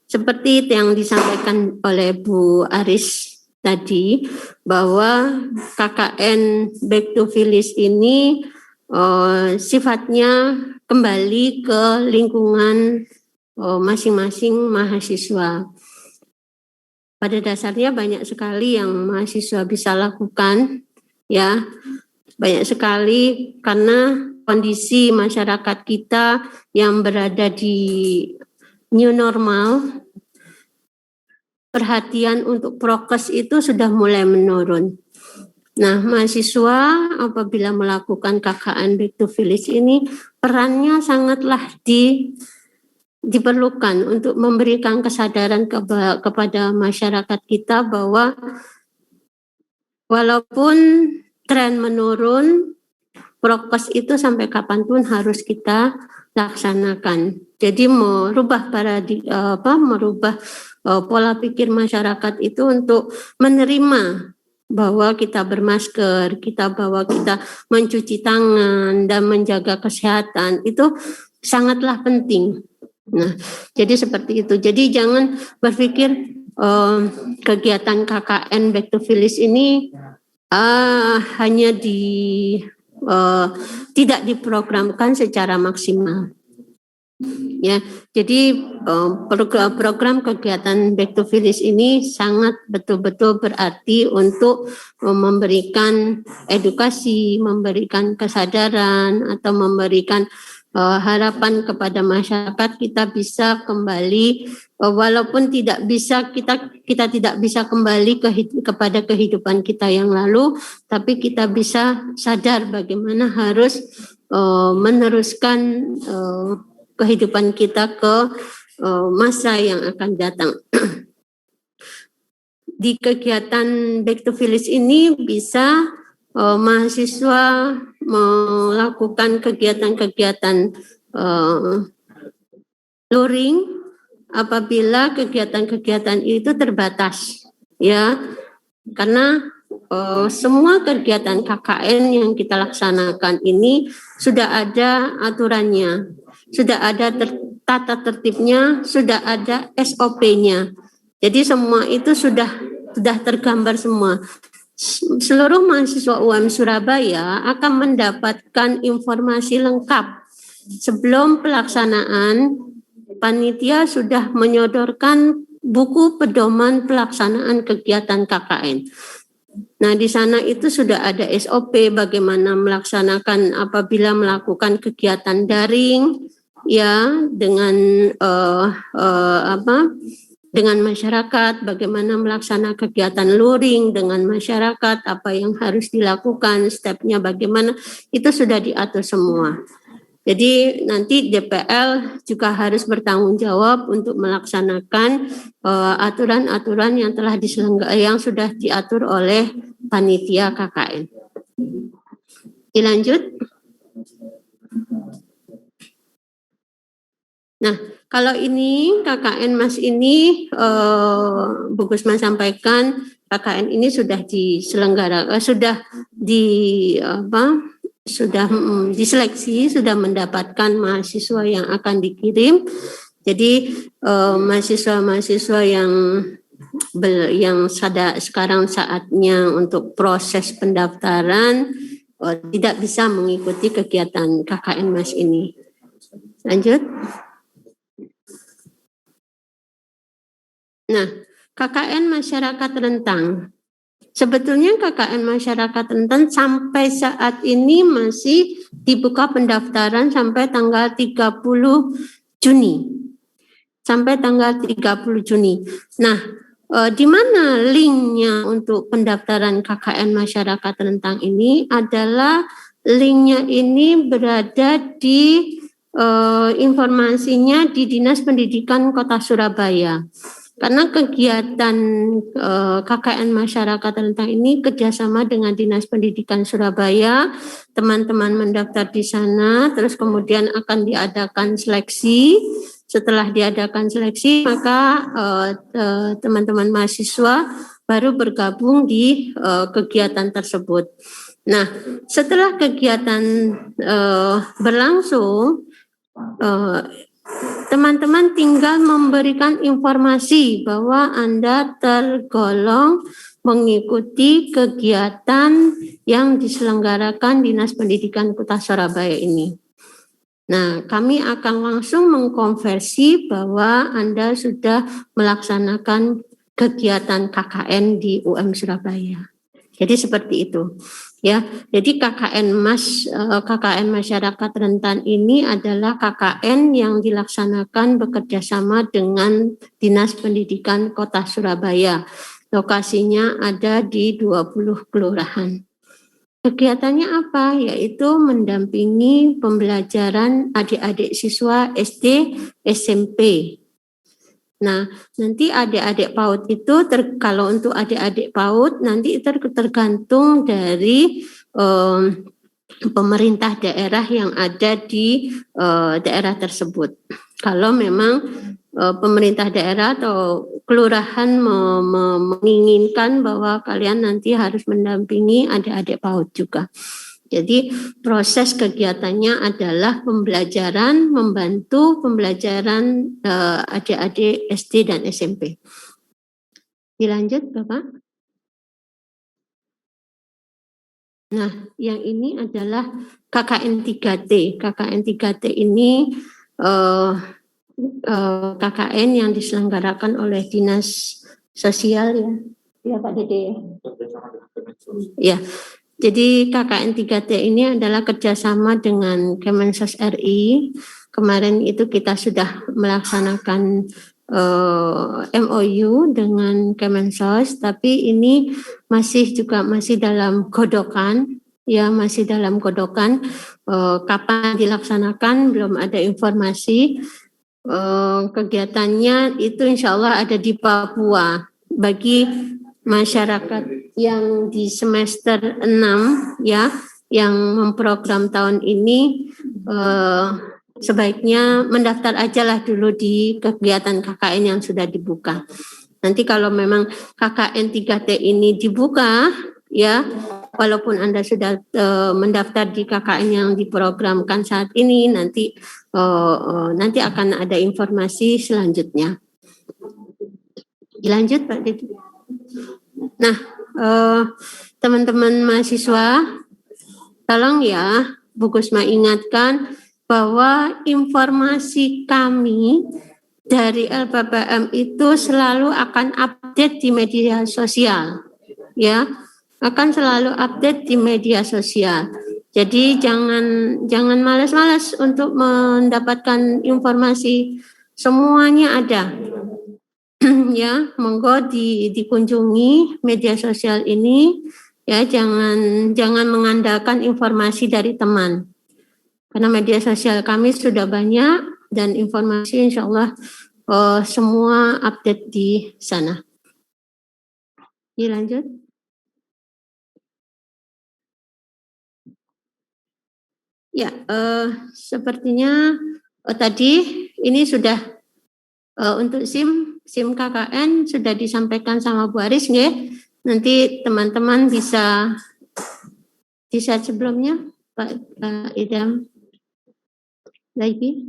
Seperti yang disampaikan oleh Bu Aris tadi, bahwa KKN back to village ini sifatnya kembali ke lingkungan masing-masing mahasiswa. Pada dasarnya banyak sekali yang mahasiswa bisa lakukan, ya, banyak sekali karena kondisi masyarakat kita yang berada di new normal, perhatian untuk prokes itu sudah mulai menurun. Nah, mahasiswa apabila melakukan KKN back to village ini perannya sangatlah diperlukan untuk memberikan kesadaran kepada masyarakat kita bahwa walaupun tren menurun, prokes itu sampai kapanpun harus kita laksanakan. Jadi merubah pola pikir masyarakat itu untuk menerima bahwa kita bermasker, bahwa kita mencuci tangan dan menjaga kesehatan itu sangatlah penting. Nah, jadi seperti itu. Jadi jangan berpikir kegiatan KKN back to village ini hanya tidak diprogramkan secara maksimal. Ya, jadi program kegiatan back to village ini sangat betul-betul berarti untuk memberikan edukasi, memberikan kesadaran atau memberikan harapan kepada masyarakat kita bisa kembali, walaupun tidak bisa kita tidak bisa kembali kepada kehidupan kita yang lalu, tapi kita bisa sadar bagaimana harus meneruskan kehidupan kita ke masa yang akan datang. Di kegiatan back to village ini bisa mahasiswa melakukan kegiatan-kegiatan luring apabila kegiatan-kegiatan itu terbatas, ya, karena semua kegiatan KKN yang kita laksanakan ini sudah ada aturannya, sudah ada tata tertibnya, sudah ada SOP-nya. Jadi semua itu sudah tergambar semua. Seluruh mahasiswa UM Surabaya akan mendapatkan informasi lengkap sebelum pelaksanaan. Panitia sudah menyodorkan buku pedoman pelaksanaan kegiatan KKN. Nah, di sana itu sudah ada SOP bagaimana melaksanakan apabila melakukan kegiatan daring, ya, dengan dengan masyarakat, bagaimana melaksanakan kegiatan luring dengan masyarakat, apa yang harus dilakukan, stepnya bagaimana, itu sudah diatur semua. Jadi nanti DPL juga harus bertanggung jawab untuk melaksanakan aturan-aturan yang yang sudah diatur oleh panitia KKN. Dilanjut. Nah, kalau ini KKN Mas ini Bu Gusma sampaikan KKN ini sudah diselenggarakan, sudah diseleksi, sudah mendapatkan mahasiswa yang akan dikirim. Jadi mahasiswa-mahasiswa yang sekarang saatnya untuk proses pendaftaran tidak bisa mengikuti kegiatan KKN Mas ini. Lanjut. Nah, KKN masyarakat rentan. Sebetulnya KKN masyarakat rentan sampai saat ini masih dibuka pendaftaran sampai tanggal 30 Juni. Sampai tanggal 30 Juni. Nah, di mana linknya untuk pendaftaran KKN masyarakat rentan ini adalah linknya ini berada di informasinya di Dinas Pendidikan Kota Surabaya. Karena kegiatan KKN masyarakat rentan ini kerjasama dengan Dinas Pendidikan Surabaya, teman-teman mendaftar di sana, terus kemudian akan diadakan seleksi. Setelah diadakan seleksi, maka teman-teman mahasiswa baru bergabung di kegiatan tersebut. Nah, setelah kegiatan berlangsung, teman-teman tinggal memberikan informasi bahwa Anda tergolong mengikuti kegiatan yang diselenggarakan Dinas Pendidikan Kota Surabaya ini. Nah, kami akan langsung mengkonversi bahwa Anda sudah melaksanakan kegiatan KKN di UM Surabaya. Jadi seperti itu. Ya, jadi KKN masyarakat rentan ini adalah KKN yang dilaksanakan bekerjasama dengan Dinas Pendidikan Kota Surabaya. Lokasinya ada di 20 kelurahan. Kegiatannya apa? Yaitu mendampingi pembelajaran adik-adik siswa SD, SMP. Nah, nanti adik-adik PAUD itu, kalau untuk adik-adik PAUD, nanti tergantung dari pemerintah daerah yang ada di daerah tersebut. Kalau memang pemerintah daerah atau kelurahan menginginkan bahwa kalian nanti harus mendampingi adik-adik PAUD juga. Jadi proses kegiatannya adalah pembelajaran, membantu pembelajaran adik-adik SD dan SMP. Dilanjut, Bapak. Nah, yang ini adalah KKN 3T. KKN 3T ini KKN yang diselenggarakan oleh Dinas Sosial ya. Ya Pak Dede. Ya. Jadi KKN 3T ini adalah kerjasama dengan Kemensos RI. Kemarin itu kita sudah melaksanakan MOU dengan Kemensos, tapi ini masih dalam godokan, ya masih dalam godokan. Kapan dilaksanakan belum ada informasi. Kegiatannya itu insya Allah ada di Papua. Bagi masyarakat yang di semester 6 ya, yang memprogram tahun ini sebaiknya mendaftar aja lah dulu di kegiatan KKN yang sudah dibuka. Nanti kalau memang KKN 3T ini dibuka ya, walaupun Anda sudah mendaftar di KKN yang diprogramkan saat ini, nanti akan ada informasi selanjutnya. Dilanjut Pak Didi. Nah, teman-teman mahasiswa, tolong ya Bu Gusma ingatkan bahwa informasi kami dari LPPM itu selalu akan update di media sosial, ya, akan selalu update di media sosial. Jadi jangan malas-malas untuk mendapatkan informasi, semuanya ada. Ya, monggo dikunjungi media sosial ini, ya, jangan mengandalkan informasi dari teman. Karena media sosial kami sudah banyak dan informasi insya Allah semua update di sana. Dilanjut. Ya, sepertinya tadi ini sudah untuk SIM KKN sudah disampaikan sama Bu Aris, nggih. Nanti teman-teman bisa sebelumnya Pak Idam lagi.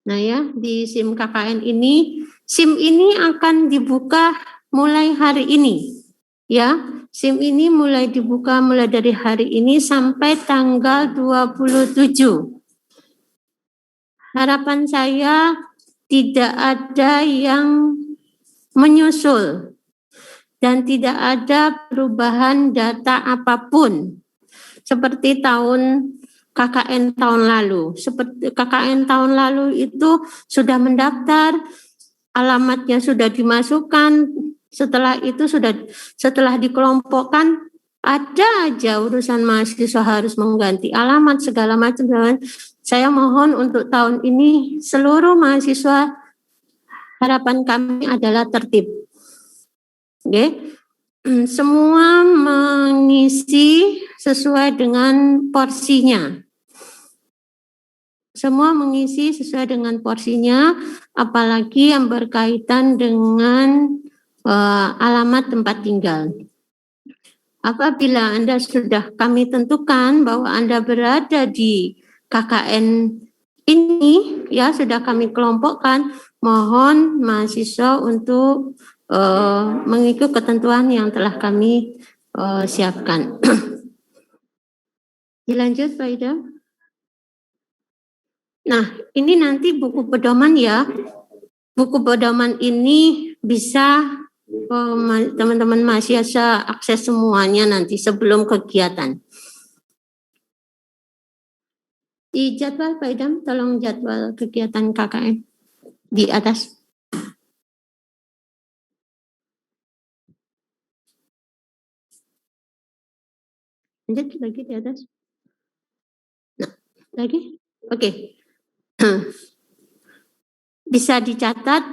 Nah ya, di SIM KKN ini, SIM ini akan dibuka mulai hari ini. Ya, SIM ini mulai dibuka mulai dari hari ini sampai tanggal 27. Harapan saya tidak ada yang menyusul dan tidak ada perubahan data apapun seperti tahun KKN tahun lalu. Seperti KKN tahun lalu itu sudah mendaftar, alamatnya sudah dimasukkan, setelah itu setelah dikelompokkan ada aja urusan mahasiswa harus mengganti alamat segala macam. Saya mohon untuk tahun ini seluruh mahasiswa harapan kami adalah tertib. Oke. Semua mengisi sesuai dengan porsinya. Semua mengisi sesuai dengan porsinya, apalagi yang berkaitan dengan alamat tempat tinggal. Apabila Anda sudah kami tentukan bahwa Anda berada di KKN ini, ya sudah kami kelompokkan, mohon mahasiswa untuk mengikut ketentuan yang telah kami siapkan. Dilanjut Pak Ida. Nah, ini nanti buku pedoman ya. Buku pedoman ini bisa teman-teman mahasiswa akses semuanya nanti sebelum kegiatan. Di jadwal Pak Idam, tolong jadwal kegiatan KKN di atas. Lanjut lagi di atas. Nah, lagi? Oke. Bisa dicatat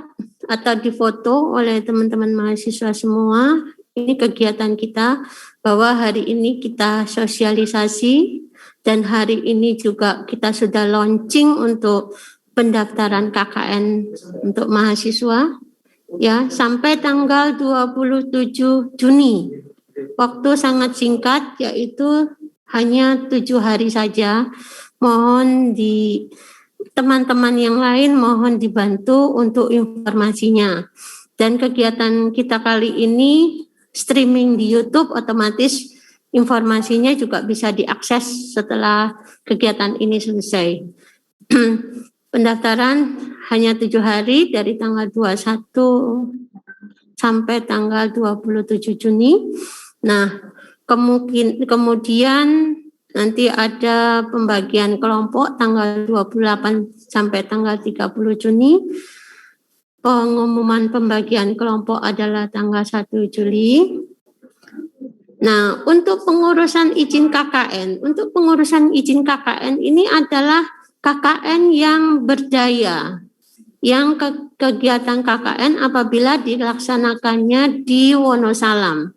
atau difoto oleh teman-teman mahasiswa semua. Ini kegiatan kita bahwa hari ini kita sosialisasi dan hari ini juga kita sudah launching untuk pendaftaran KKN untuk mahasiswa ya sampai tanggal 27 Juni. Waktu sangat singkat yaitu hanya 7 hari saja. Mohon di teman-teman yang lain mohon dibantu untuk informasinya. Dan kegiatan kita kali ini streaming di YouTube, otomatis informasinya juga bisa diakses setelah kegiatan ini selesai. Pendaftaran hanya 7 hari dari tanggal 21 sampai tanggal 27 Juni. Nah, kemudian nanti ada pembagian kelompok tanggal 28 sampai tanggal 30 Juni. Pengumuman pembagian kelompok adalah tanggal 1 Juli. Nah, untuk pengurusan izin KKN, ini adalah KKN yang berdaya. Yang kegiatan KKN apabila dilaksanakannya di Wonosalam.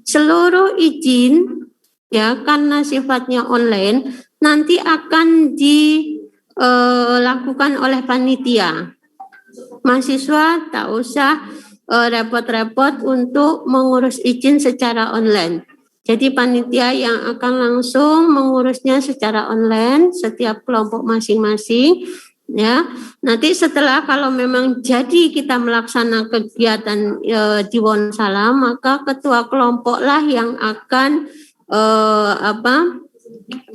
Seluruh izin ya karena sifatnya online nanti akan dilakukan oleh panitia. Mahasiswa tak usah repot-repot untuk mengurus izin secara online. Jadi panitia yang akan langsung mengurusnya secara online setiap kelompok masing-masing. Ya, nanti setelah kalau memang jadi kita melaksanakan kegiatan di Wonosalam, maka ketua kelompoklah yang akan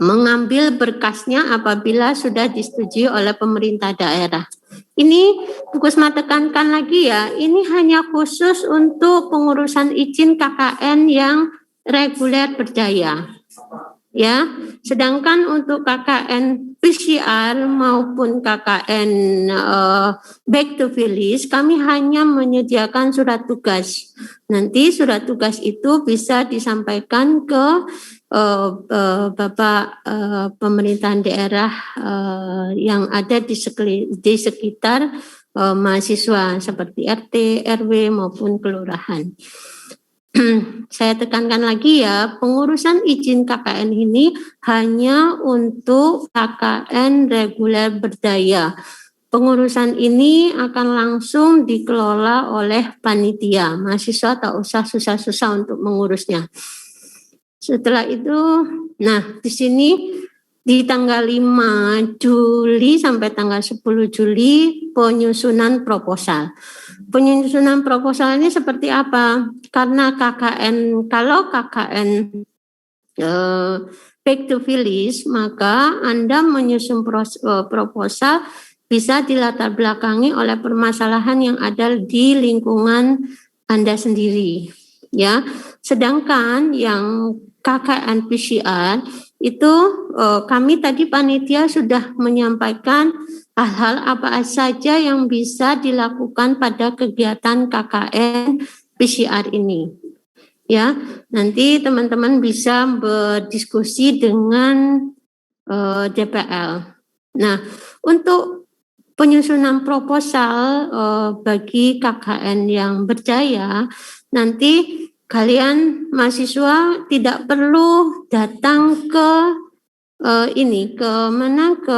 mengambil berkasnya apabila sudah disetujui oleh pemerintah daerah. Ini Bu Kusma tekankan lagi ya, ini hanya khusus untuk pengurusan izin KKN yang reguler berdaya. Ya, sedangkan untuk KKN PCR maupun KKN back to village kami hanya menyediakan surat tugas. Nanti surat tugas itu bisa disampaikan ke Bapak pemerintahan daerah yang ada di sekitar mahasiswa seperti RT, RW maupun kelurahan. saya tekankan lagi ya, pengurusan izin KKN ini hanya untuk KKN reguler berdaya. Pengurusan ini akan langsung dikelola oleh panitia. Mahasiswa tak usah susah-susah untuk mengurusnya. Setelah itu, nah di sini di tanggal 5 Juli sampai tanggal 10 Juli penyusunan proposal. Penyusunan proposal ini seperti apa? Karena KKN, kalau KKN back to village, maka Anda menyusun proposal bisa dilatar belakangi oleh permasalahan yang ada di lingkungan Anda sendiri. Ya, sedangkan yang KKN PCR itu kami tadi panitia sudah menyampaikan hal-hal apa saja yang bisa dilakukan pada kegiatan KKN PCR ini. Ya, nanti teman-teman bisa berdiskusi dengan DPL. Nah, untuk penyusunan proposal bagi KKN yang berjaya, nanti kalian mahasiswa tidak perlu datang ke ke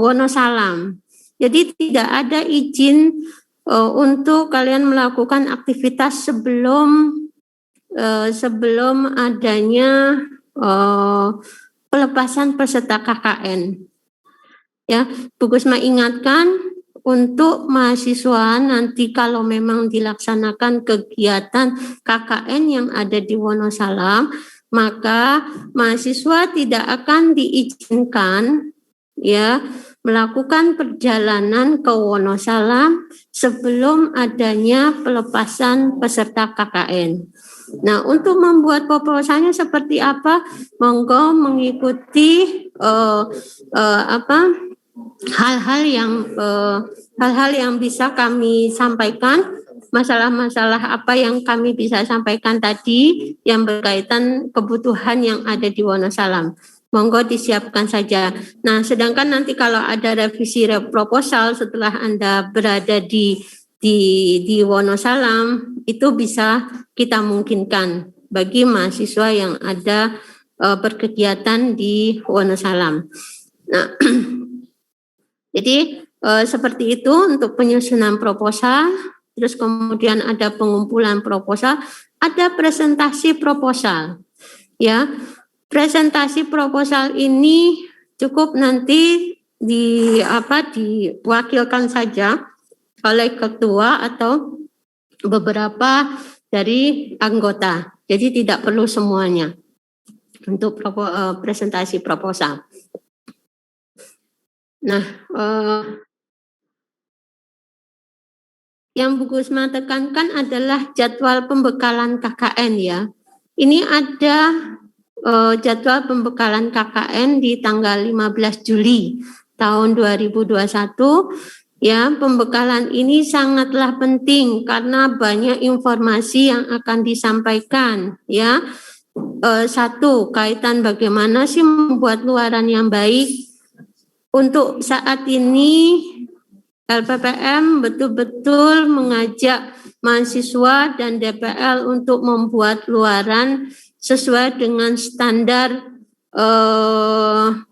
Wonosalam. Jadi tidak ada izin untuk kalian melakukan aktivitas sebelum adanya pelepasan peserta KKN. Ya, Bu Gusma ingatkan untuk mahasiswa nanti kalau memang dilaksanakan kegiatan KKN yang ada di Wonosalam, maka mahasiswa tidak akan diizinkan ya melakukan perjalanan ke Wonosalam sebelum adanya pelepasan peserta KKN. Nah, untuk membuat proposalnya seperti apa? Monggo mengikuti hal-hal yang bisa kami sampaikan, masalah-masalah apa yang kami bisa sampaikan tadi yang berkaitan kebutuhan yang ada di Wonosalam. Monggo disiapkan saja. Nah, sedangkan nanti kalau ada revisi proposal setelah Anda berada di Wonosalam, itu bisa kita mungkinkan bagi mahasiswa yang ada berkegiatan di Wonosalam. Nah, jadi seperti itu untuk penyusunan proposal, terus kemudian ada pengumpulan proposal, ada presentasi proposal. Ya, presentasi proposal ini cukup nanti diwakilkan saja oleh ketua atau beberapa dari anggota. Jadi tidak perlu semuanya untuk presentasi proposal. Nah, yang Bu Gusma tekankan adalah jadwal pembekalan KKN ya. Ini ada jadwal pembekalan KKN di tanggal 15 Juli tahun 2021. Ya, pembekalan ini sangatlah penting karena banyak informasi yang akan disampaikan ya. Satu, kaitan bagaimana sih membuat luaran yang baik. Untuk saat ini LPPM betul-betul mengajak mahasiswa dan DPL untuk membuat luaran sesuai dengan standar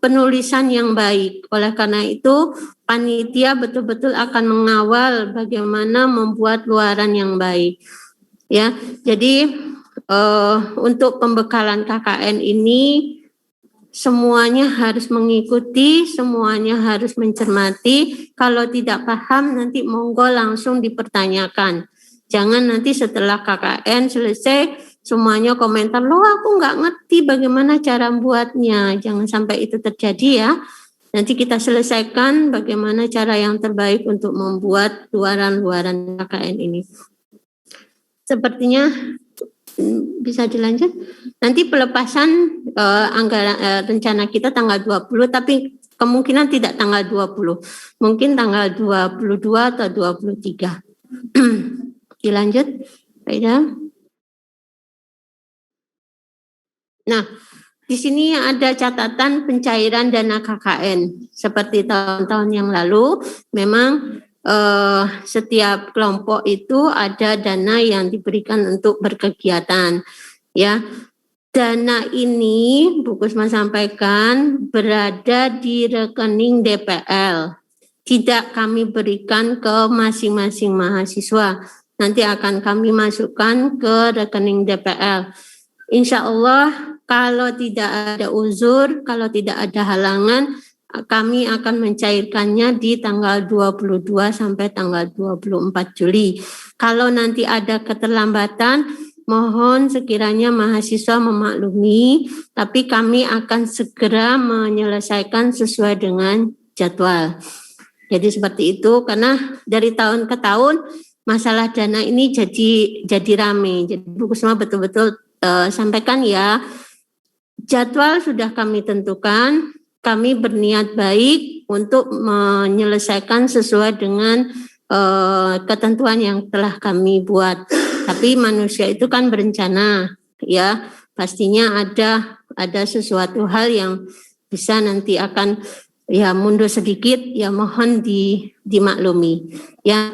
penulisan yang baik. Oleh karena itu, panitia betul-betul akan mengawal bagaimana membuat luaran yang baik. Ya, jadi untuk pembekalan KKN ini semuanya harus mengikuti, semuanya harus mencermati. Kalau tidak paham nanti monggo langsung dipertanyakan. Jangan nanti setelah KKN selesai semuanya komentar, loh aku nggak ngerti bagaimana cara buatnya. Jangan sampai itu terjadi ya. Nanti kita selesaikan bagaimana cara yang terbaik untuk membuat luaran-luaran KKN ini. Sepertinya bisa dilanjut. Nanti pelepasan anggaran rencana kita tanggal 20, tapi kemungkinan tidak tanggal 20. Mungkin tanggal 22 atau 23. Dilanjut, Pak Ida. Nah, di sini ada catatan pencairan dana KKN. Seperti tahun-tahun yang lalu, memang setiap kelompok itu ada dana yang diberikan untuk berkegiatan. Ya, dana ini Bu Kusma sampaikan berada di rekening DPL. Tidak kami berikan ke masing-masing mahasiswa. Nanti akan kami masukkan ke rekening DPL. Insya Allah kalau tidak ada uzur, kalau tidak ada halangan, kami akan mencairkannya di tanggal 22 sampai tanggal 24 Juli. Kalau nanti ada keterlambatan, mohon sekiranya mahasiswa memaklumi, tapi kami akan segera menyelesaikan sesuai dengan jadwal. Jadi seperti itu, karena dari tahun ke tahun masalah dana ini jadi rame. Jadi Bu Kusma betul-betul sampaikan ya, jadwal sudah kami tentukan, kami berniat baik untuk menyelesaikan sesuai dengan ketentuan yang telah kami buat. Tapi manusia itu kan berencana, ya pastinya ada sesuatu hal yang bisa nanti akan ya mundur sedikit, ya mohon dimaklumi. Ya,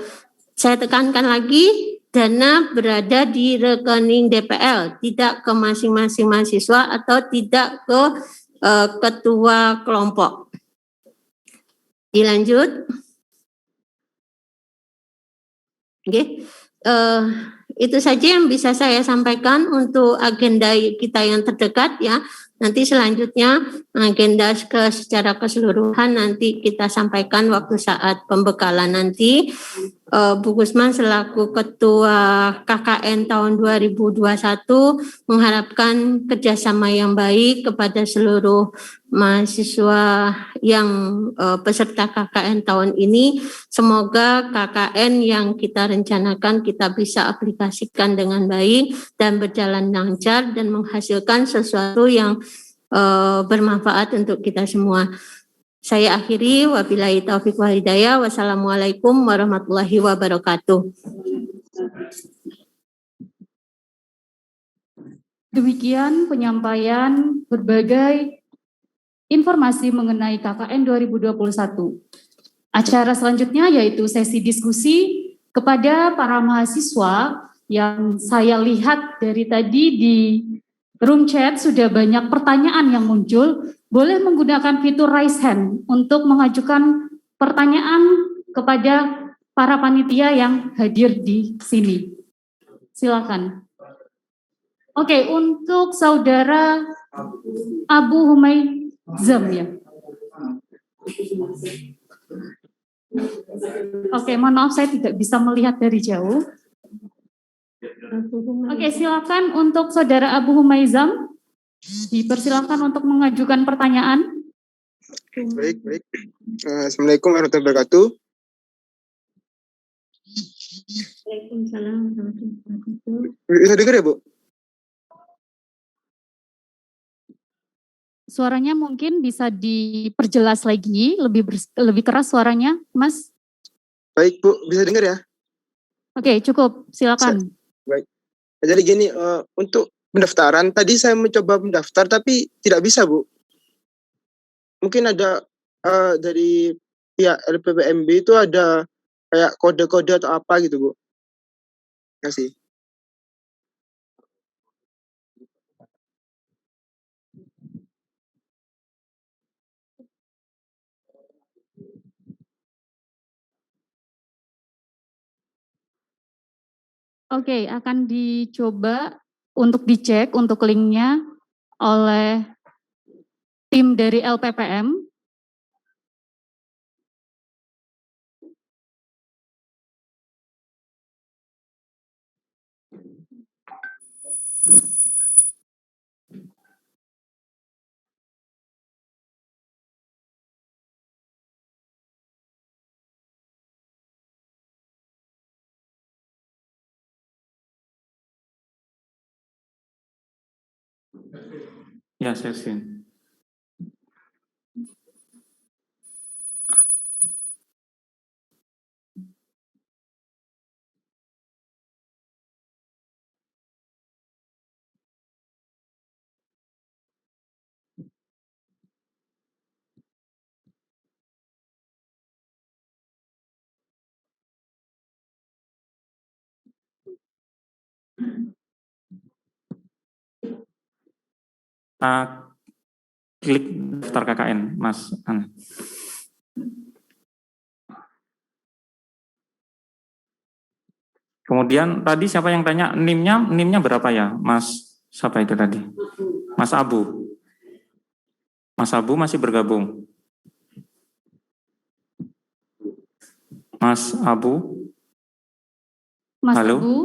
saya tekankan lagi, dana berada di rekening DPL, tidak ke masing-masing mahasiswa atau tidak ke ketua kelompok. Dilanjut. Oke, itu saja yang bisa saya sampaikan untuk agenda kita yang terdekat ya. Nanti selanjutnya agenda secara keseluruhan nanti kita sampaikan waktu saat pembekalan nanti. Bu Kusman selaku Ketua KKN tahun 2021 mengharapkan kerjasama yang baik kepada seluruh mahasiswa yang peserta KKN tahun ini. Semoga KKN yang kita rencanakan kita bisa aplikasikan dengan baik dan berjalan lancar dan menghasilkan sesuatu yang bermanfaat untuk kita semua. Saya akhiri, wabillahi taufiq wal hidayah. Wassalamualaikum warahmatullahi wabarakatuh. Demikian penyampaian berbagai informasi mengenai KKN 2021. Acara selanjutnya yaitu sesi diskusi kepada para mahasiswa yang saya lihat dari tadi di room chat sudah banyak pertanyaan yang muncul. Boleh menggunakan fitur raise hand untuk mengajukan pertanyaan kepada para panitia yang hadir di sini. Silakan. Oke, untuk saudara Abu Humaizam ya. Oke, mohon maaf saya tidak bisa melihat dari jauh. Oke, silakan untuk saudara Abu Humaizam. Dipersilakan untuk mengajukan pertanyaan. Baik. Assalamualaikum warahmatullahi wabarakatuh. Waalaikumsalam warahmatullahi wabarakatuh. Bisa dengar ya, Bu? Suaranya mungkin bisa diperjelas lagi, lebih keras suaranya, Mas. Baik, Bu. Bisa dengar ya? Oke, cukup. Silakan. Baik. Jadi gini, untuk pendaftaran, tadi saya mencoba mendaftar tapi tidak bisa, Bu. Mungkin ada dari pihak LPPMB itu ada kayak kode-kode atau apa gitu, Bu. Terima kasih. Oke, akan dicoba untuk dicek untuk linknya oleh tim dari LPPM. Ya, Sersin. klik daftar KKN, Mas. Kemudian tadi siapa yang tanya NIM-nya berapa ya, Mas? Siapa itu tadi? Mas Abu. Mas Abu masih bergabung. Mas Abu. Mas Halo? Abu.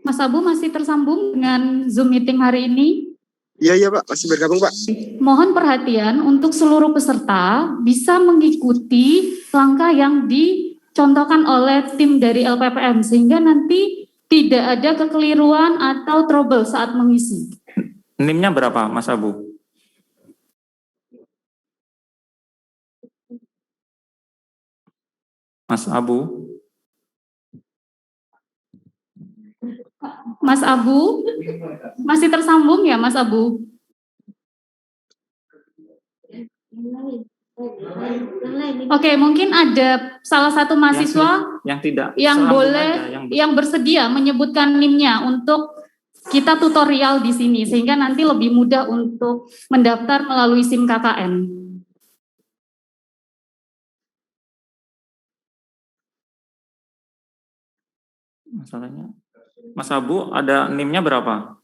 Mas Abu masih tersambung dengan Zoom meeting hari ini? Iya Pak, masih bergabung Pak. Mohon perhatian untuk seluruh peserta bisa mengikuti langkah yang dicontohkan oleh tim dari LPPM sehingga nanti tidak ada kekeliruan atau trouble saat mengisi. NIM-nya berapa, Mas Abu? Mas Abu? Mas Abu, masih tersambung ya Mas Abu? Oke, mungkin ada salah satu mahasiswa yang tidak yang sambung boleh aja, yang bersedia menyebutkan NIM-nya untuk kita tutorial di sini sehingga nanti lebih mudah untuk mendaftar melalui SIM KKN. Masalahnya, Mas Abu ada NIM-nya berapa?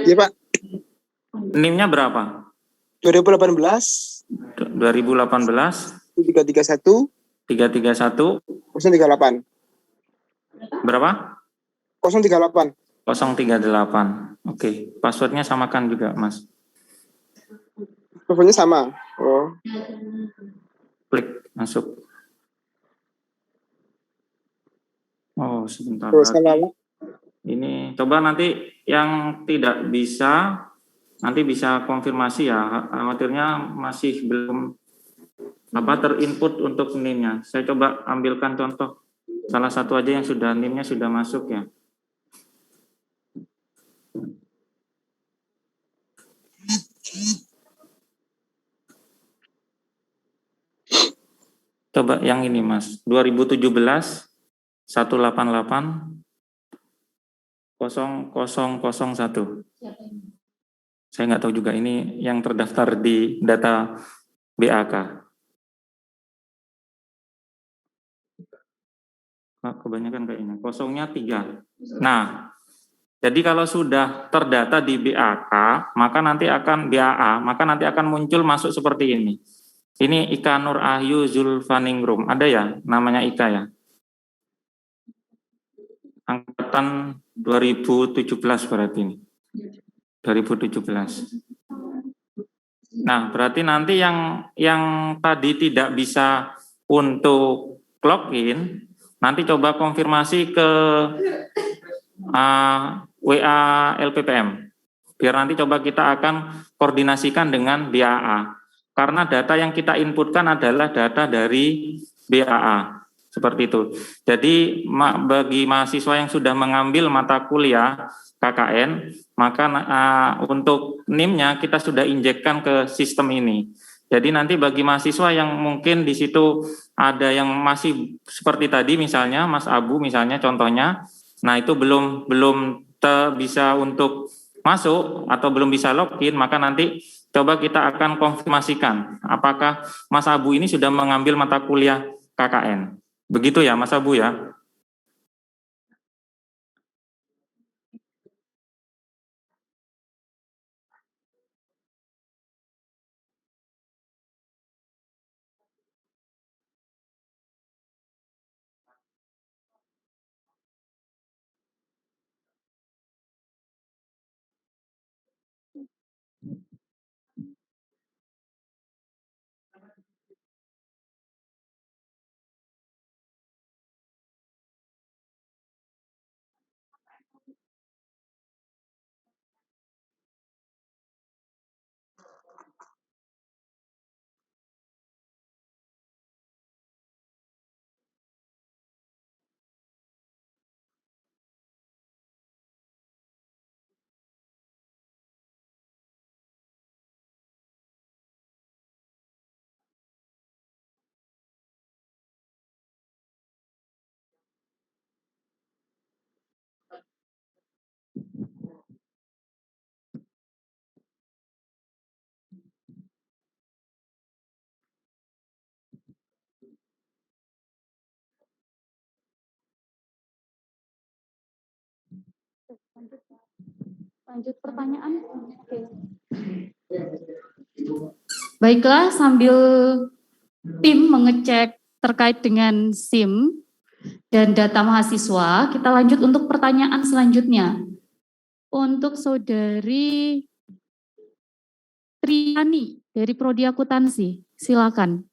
Iya Pak, NIM-nya berapa? 2018 2018 331 331 038 berapa? 038. 038. Oke, passwordnya samakan juga, Mas. Pokoknya sama. Oh, Klik masuk. Oh, sebentar. terus sama Berarti ini coba nanti yang tidak bisa nanti bisa konfirmasi ya. Khawatirnya masih belum terinput untuk NIM-nya. Saya coba ambilkan contoh salah satu aja yang sudah NIM-nya sudah masuk ya. Coba yang ini Mas, 2017 188 0001. Saya nggak tahu juga ini yang terdaftar di data BAK. Kebanyakan kayak ini, kosongnya 3. Nah, jadi kalau sudah terdata di BAK, maka nanti akan BAA, maka nanti akan muncul masuk seperti ini. Ini Ika Nur Ahyu Zulfaningrum. Ada ya namanya Ika ya? Angkatan 2017 berarti ini. 2017. Nah, berarti nanti yang tadi tidak bisa untuk login, nanti coba konfirmasi ke WA LPPM. Biar nanti coba kita akan koordinasikan dengan BAA. Karena data yang kita inputkan adalah data dari BAA. Seperti itu. Jadi bagi mahasiswa yang sudah mengambil mata kuliah KKN, maka untuk NIM-nya kita sudah injekkan ke sistem ini. Jadi nanti bagi mahasiswa yang mungkin di situ ada yang masih seperti tadi misalnya Mas Abu misalnya contohnya, nah itu belum bisa untuk masuk atau belum bisa login, maka nanti coba kita akan konfirmasikan apakah Mas Abu ini sudah mengambil mata kuliah KKN. Begitu ya Mas Abu ya. Lanjut pertanyaan. Oke. Baiklah, sambil tim mengecek terkait dengan SIM dan data mahasiswa, kita lanjut untuk pertanyaan selanjutnya. Untuk Saudari Triani dari Prodi Akuntansi, silakan.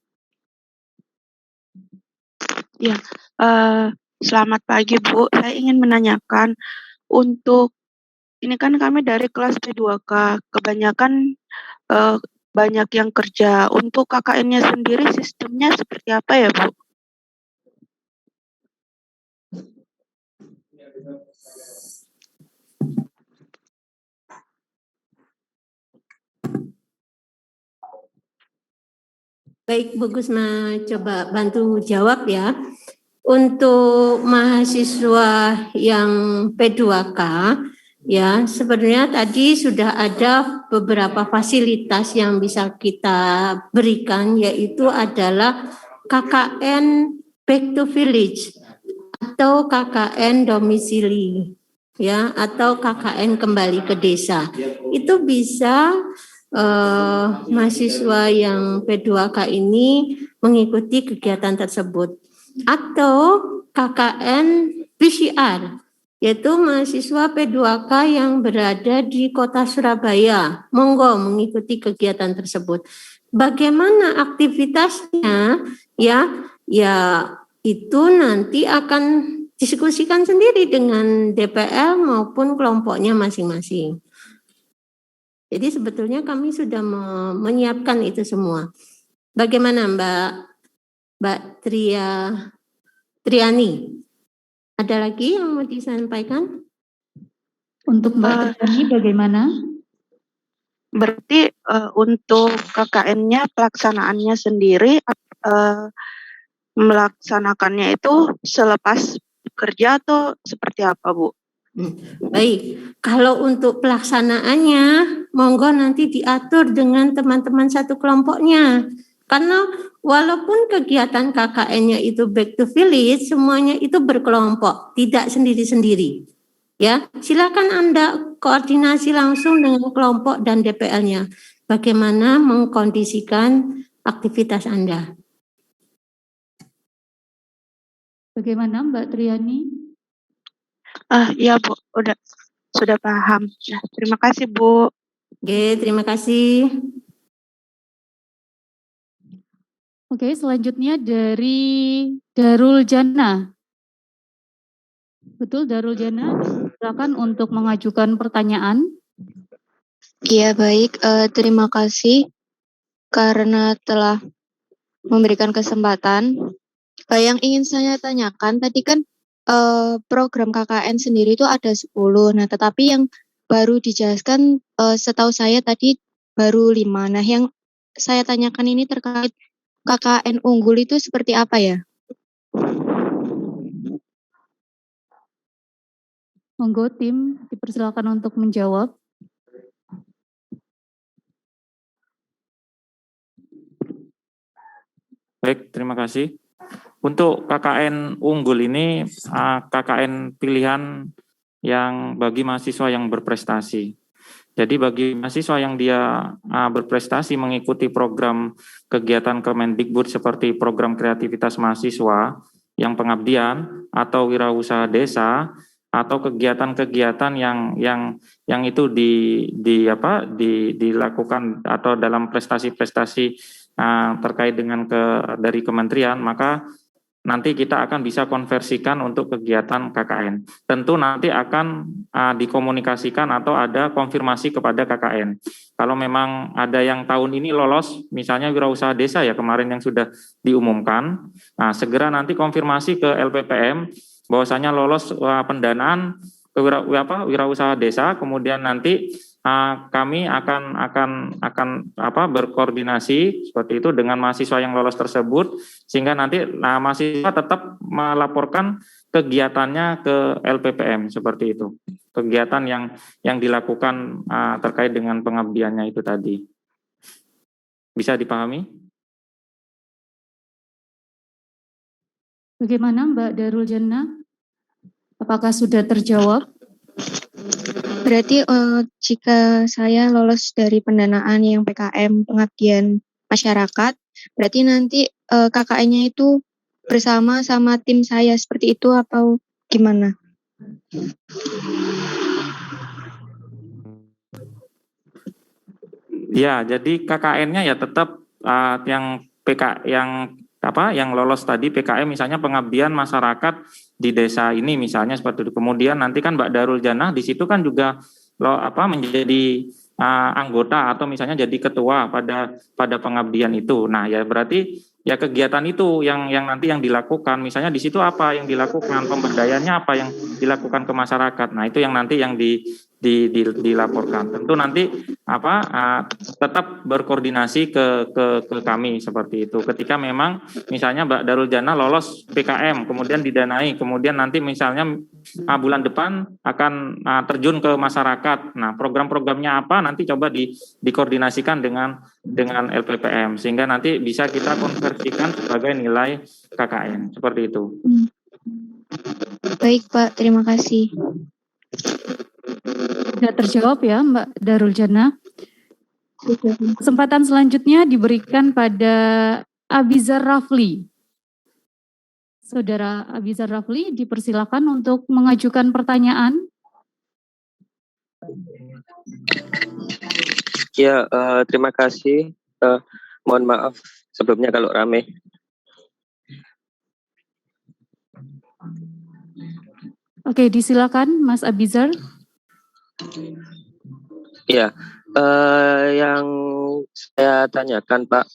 Selamat pagi Bu, saya ingin menanyakan untuk ini kan kami dari kelas P2K, kebanyakan banyak yang kerja. Untuk KKN-nya sendiri sistemnya seperti apa ya Bu? Baik, Bu Gusma coba bantu jawab ya. Untuk mahasiswa yang P2K, ya sebenarnya tadi sudah ada beberapa fasilitas yang bisa kita berikan, yaitu adalah KKN Back to Village atau KKN domisili, ya, atau KKN kembali ke desa. Itu bisa mahasiswa yang P2K ini mengikuti kegiatan tersebut, atau KKN PCR, yaitu mahasiswa P2K yang berada di kota Surabaya, monggo mengikuti kegiatan tersebut. Bagaimana aktivitasnya, ya itu nanti akan diskusikan sendiri dengan DPL maupun kelompoknya masing-masing. Jadi sebetulnya kami sudah menyiapkan itu semua. Bagaimana Mbak Triani? Ada lagi yang mau disampaikan? Untuk Mbak Triani bagaimana? Berarti untuk KKN-nya pelaksanaannya sendiri melaksanakannya itu selepas kerja atau seperti apa Bu? Baik, kalau untuk pelaksanaannya, monggo nanti diatur dengan teman-teman satu kelompoknya. Karena walaupun kegiatan KKN-nya itu back to village, semuanya itu berkelompok, tidak sendiri-sendiri. Ya, silakan Anda koordinasi langsung dengan kelompok dan DPL-nya. Bagaimana mengkondisikan aktivitas Anda? Bagaimana Mbak Triani? Iya Bu, sudah paham. Nah, terima kasih Bu. Oke, terima kasih. Oke, selanjutnya dari Darul Jannah. Betul, Darul Jannah, silakan untuk mengajukan pertanyaan. Iya, baik. Terima kasih karena telah memberikan kesempatan. Yang ingin saya tanyakan tadi kan program KKN sendiri itu ada 10. Nah, tetapi yang baru dijelaskan setahu saya tadi baru 5. Nah, yang saya tanyakan ini terkait KKN unggul itu seperti apa ya? Monggo tim dipersilakan untuk menjawab. Baik, terima kasih. Untuk KKN unggul ini KKN pilihan yang bagi mahasiswa yang berprestasi. Jadi bagi mahasiswa yang dia berprestasi mengikuti program kegiatan Kemendikbud seperti program kreativitas mahasiswa yang pengabdian atau wirausaha desa atau kegiatan-kegiatan yang itu dilakukan atau dalam prestasi-prestasi terkait dengan dari kementerian, maka nanti kita akan bisa konversikan untuk kegiatan KKN. Tentu nanti akan dikomunikasikan atau ada konfirmasi kepada KKN. Kalau memang ada yang tahun ini lolos, misalnya wirausaha desa ya kemarin yang sudah diumumkan, segera nanti konfirmasi ke LPPM bahwasanya lolos pendanaan ke wirausaha desa, kemudian nanti kami akan berkoordinasi seperti itu dengan mahasiswa yang lolos tersebut sehingga nanti mahasiswa tetap melaporkan kegiatannya ke LPPM seperti itu. Kegiatan yang dilakukan terkait dengan pengabdiannya itu tadi. Bisa dipahami? Bagaimana Mbak Darul Jannah? Apakah sudah terjawab? Berarti jika saya lolos dari pendanaan yang PKM pengabdian masyarakat, berarti nanti KKN-nya itu bersama sama tim saya seperti itu atau gimana? Ya, jadi KKN-nya ya tetap yang yang lolos tadi PKM misalnya pengabdian masyarakat di desa ini misalnya seperti itu. Kemudian nanti kan Mbak Darul Jannah di situ kan juga menjadi anggota atau misalnya jadi ketua pada pengabdian itu. Nah, ya berarti ya kegiatan itu yang nanti yang dilakukan. Misalnya di situ apa yang dilakukan, pemberdayaannya apa yang dilakukan ke masyarakat. Nah, itu yang nanti yang dilaporkan. Tentu nanti tetap berkoordinasi ke kami seperti itu. Ketika memang misalnya Mbak Darul Jannah lolos PKM, kemudian didanai, kemudian nanti misalnya bulan depan akan terjun ke masyarakat. Nah, program-programnya apa nanti coba dikoordinasikan dengan LPPM sehingga nanti bisa kita konversikan sebagai nilai KKN seperti itu. Baik Pak, terima kasih. Sudah terjawab ya Mbak Darul Jannah. Kesempatan selanjutnya diberikan pada Abizar Rafli. Saudara Abizar Rafli dipersilakan untuk mengajukan pertanyaan. Ya, terima kasih. Mohon maaf sebelumnya kalau rame. Oke, disilakan Mas Abizar. Ya, yang saya tanyakan Pak,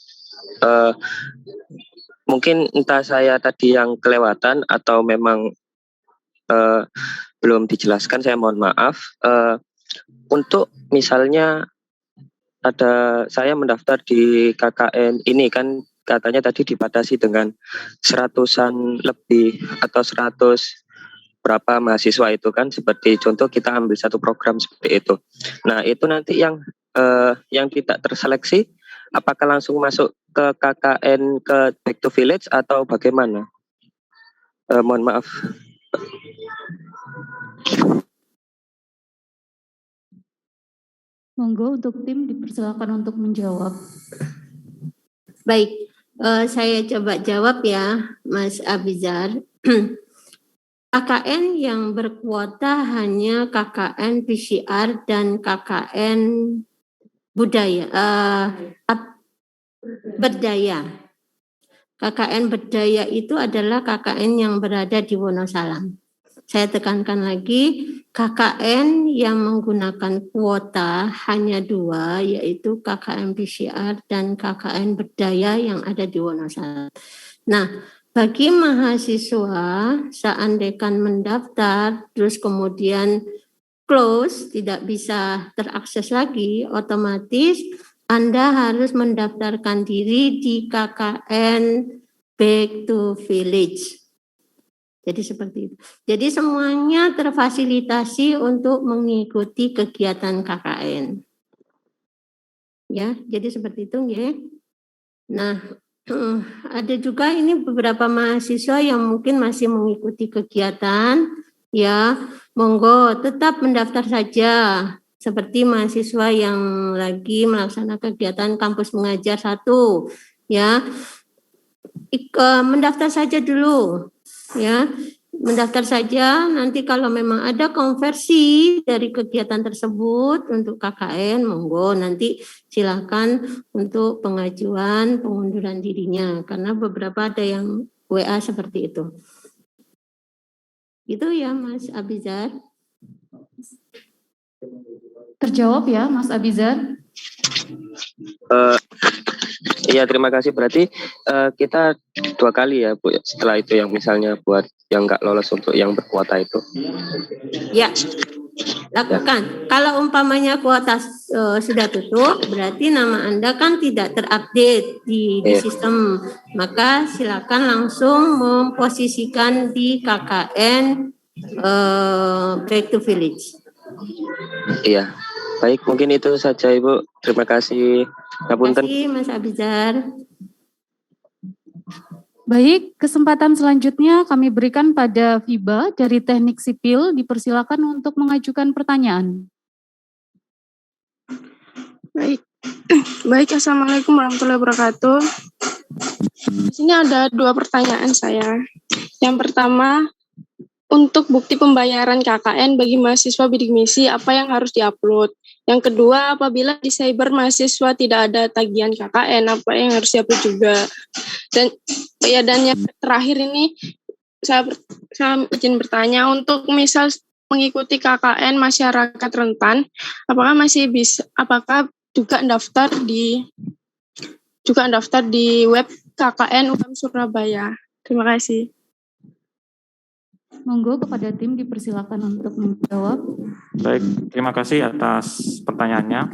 mungkin entah saya tadi yang kelewatan atau memang belum dijelaskan, saya mohon maaf. Untuk misalnya saya mendaftar di KKN ini kan katanya tadi dibatasi dengan 100-an lebih atau 100 berapa mahasiswa itu kan, seperti contoh kita ambil satu program seperti itu. Nah, itu nanti yang tidak terseleksi apakah langsung masuk ke KKN ke Back to Village atau bagaimana? Mohon maaf. Monggo untuk tim dipersilakan untuk menjawab. Baik, saya coba jawab ya Mas Abizar. KKN yang berkuota hanya KKN PCR dan KKN budaya, berdaya. KKN berdaya itu adalah KKN yang berada di Wonosalam. Saya tekankan lagi, KKN yang menggunakan kuota hanya 2, yaitu KKN PCR dan KKN berdaya yang ada di Wonosalam. Nah, bagi mahasiswa seandainya mendaftar terus kemudian close, tidak bisa terakses lagi, otomatis Anda harus mendaftarkan diri di KKN Back to Village. Jadi seperti itu. Jadi semuanya terfasilitasi untuk mengikuti kegiatan KKN. Ya, jadi seperti itu ya. Nah, ada juga ini beberapa mahasiswa yang mungkin masih mengikuti kegiatan, ya, monggo tetap mendaftar saja. Seperti mahasiswa yang lagi melaksanakan kegiatan kampus mengajar 1, ya, mendaftar saja dulu, ya, mendaftar saja. Nanti kalau memang ada konversi dari kegiatan tersebut untuk KKN, monggo nanti silakan untuk pengajuan pengunduran dirinya, karena beberapa ada yang WA seperti itu. Itu ya Mas Abizar. Terjawab ya Mas Abizar. Iya, terima kasih. Berarti kita 2 kali ya Bu, setelah itu yang misalnya buat yang nggak lolos untuk yang berkuota itu. Ya, lakukan. Kalau umpamanya kuota sudah tutup, berarti nama Anda kan tidak terupdate di sistem. Maka silakan langsung memposisikan di KKN Back to Village. Iya, baik, mungkin itu saja Ibu. Terima kasih. Terima kasih Mas Abizar. Baik, kesempatan selanjutnya kami berikan pada Viba dari Teknik Sipil, dipersilakan untuk mengajukan pertanyaan. Baik, Assalamualaikum warahmatullahi wabarakatuh. Di sini ada 2 pertanyaan saya. Yang pertama, untuk bukti pembayaran KKN bagi mahasiswa bidik misi, apa yang harus diupload? Yang kedua, apabila di cyber mahasiswa tidak ada tagihan KKN, apa yang harus diupload juga? Dan yang terakhir ini, saya izin bertanya, untuk misal mengikuti KKN masyarakat rentan, apakah juga daftar di web KKN UKM Surabaya. Terima kasih. Monggo kepada tim dipersilakan untuk menjawab. Baik, terima kasih atas pertanyaannya.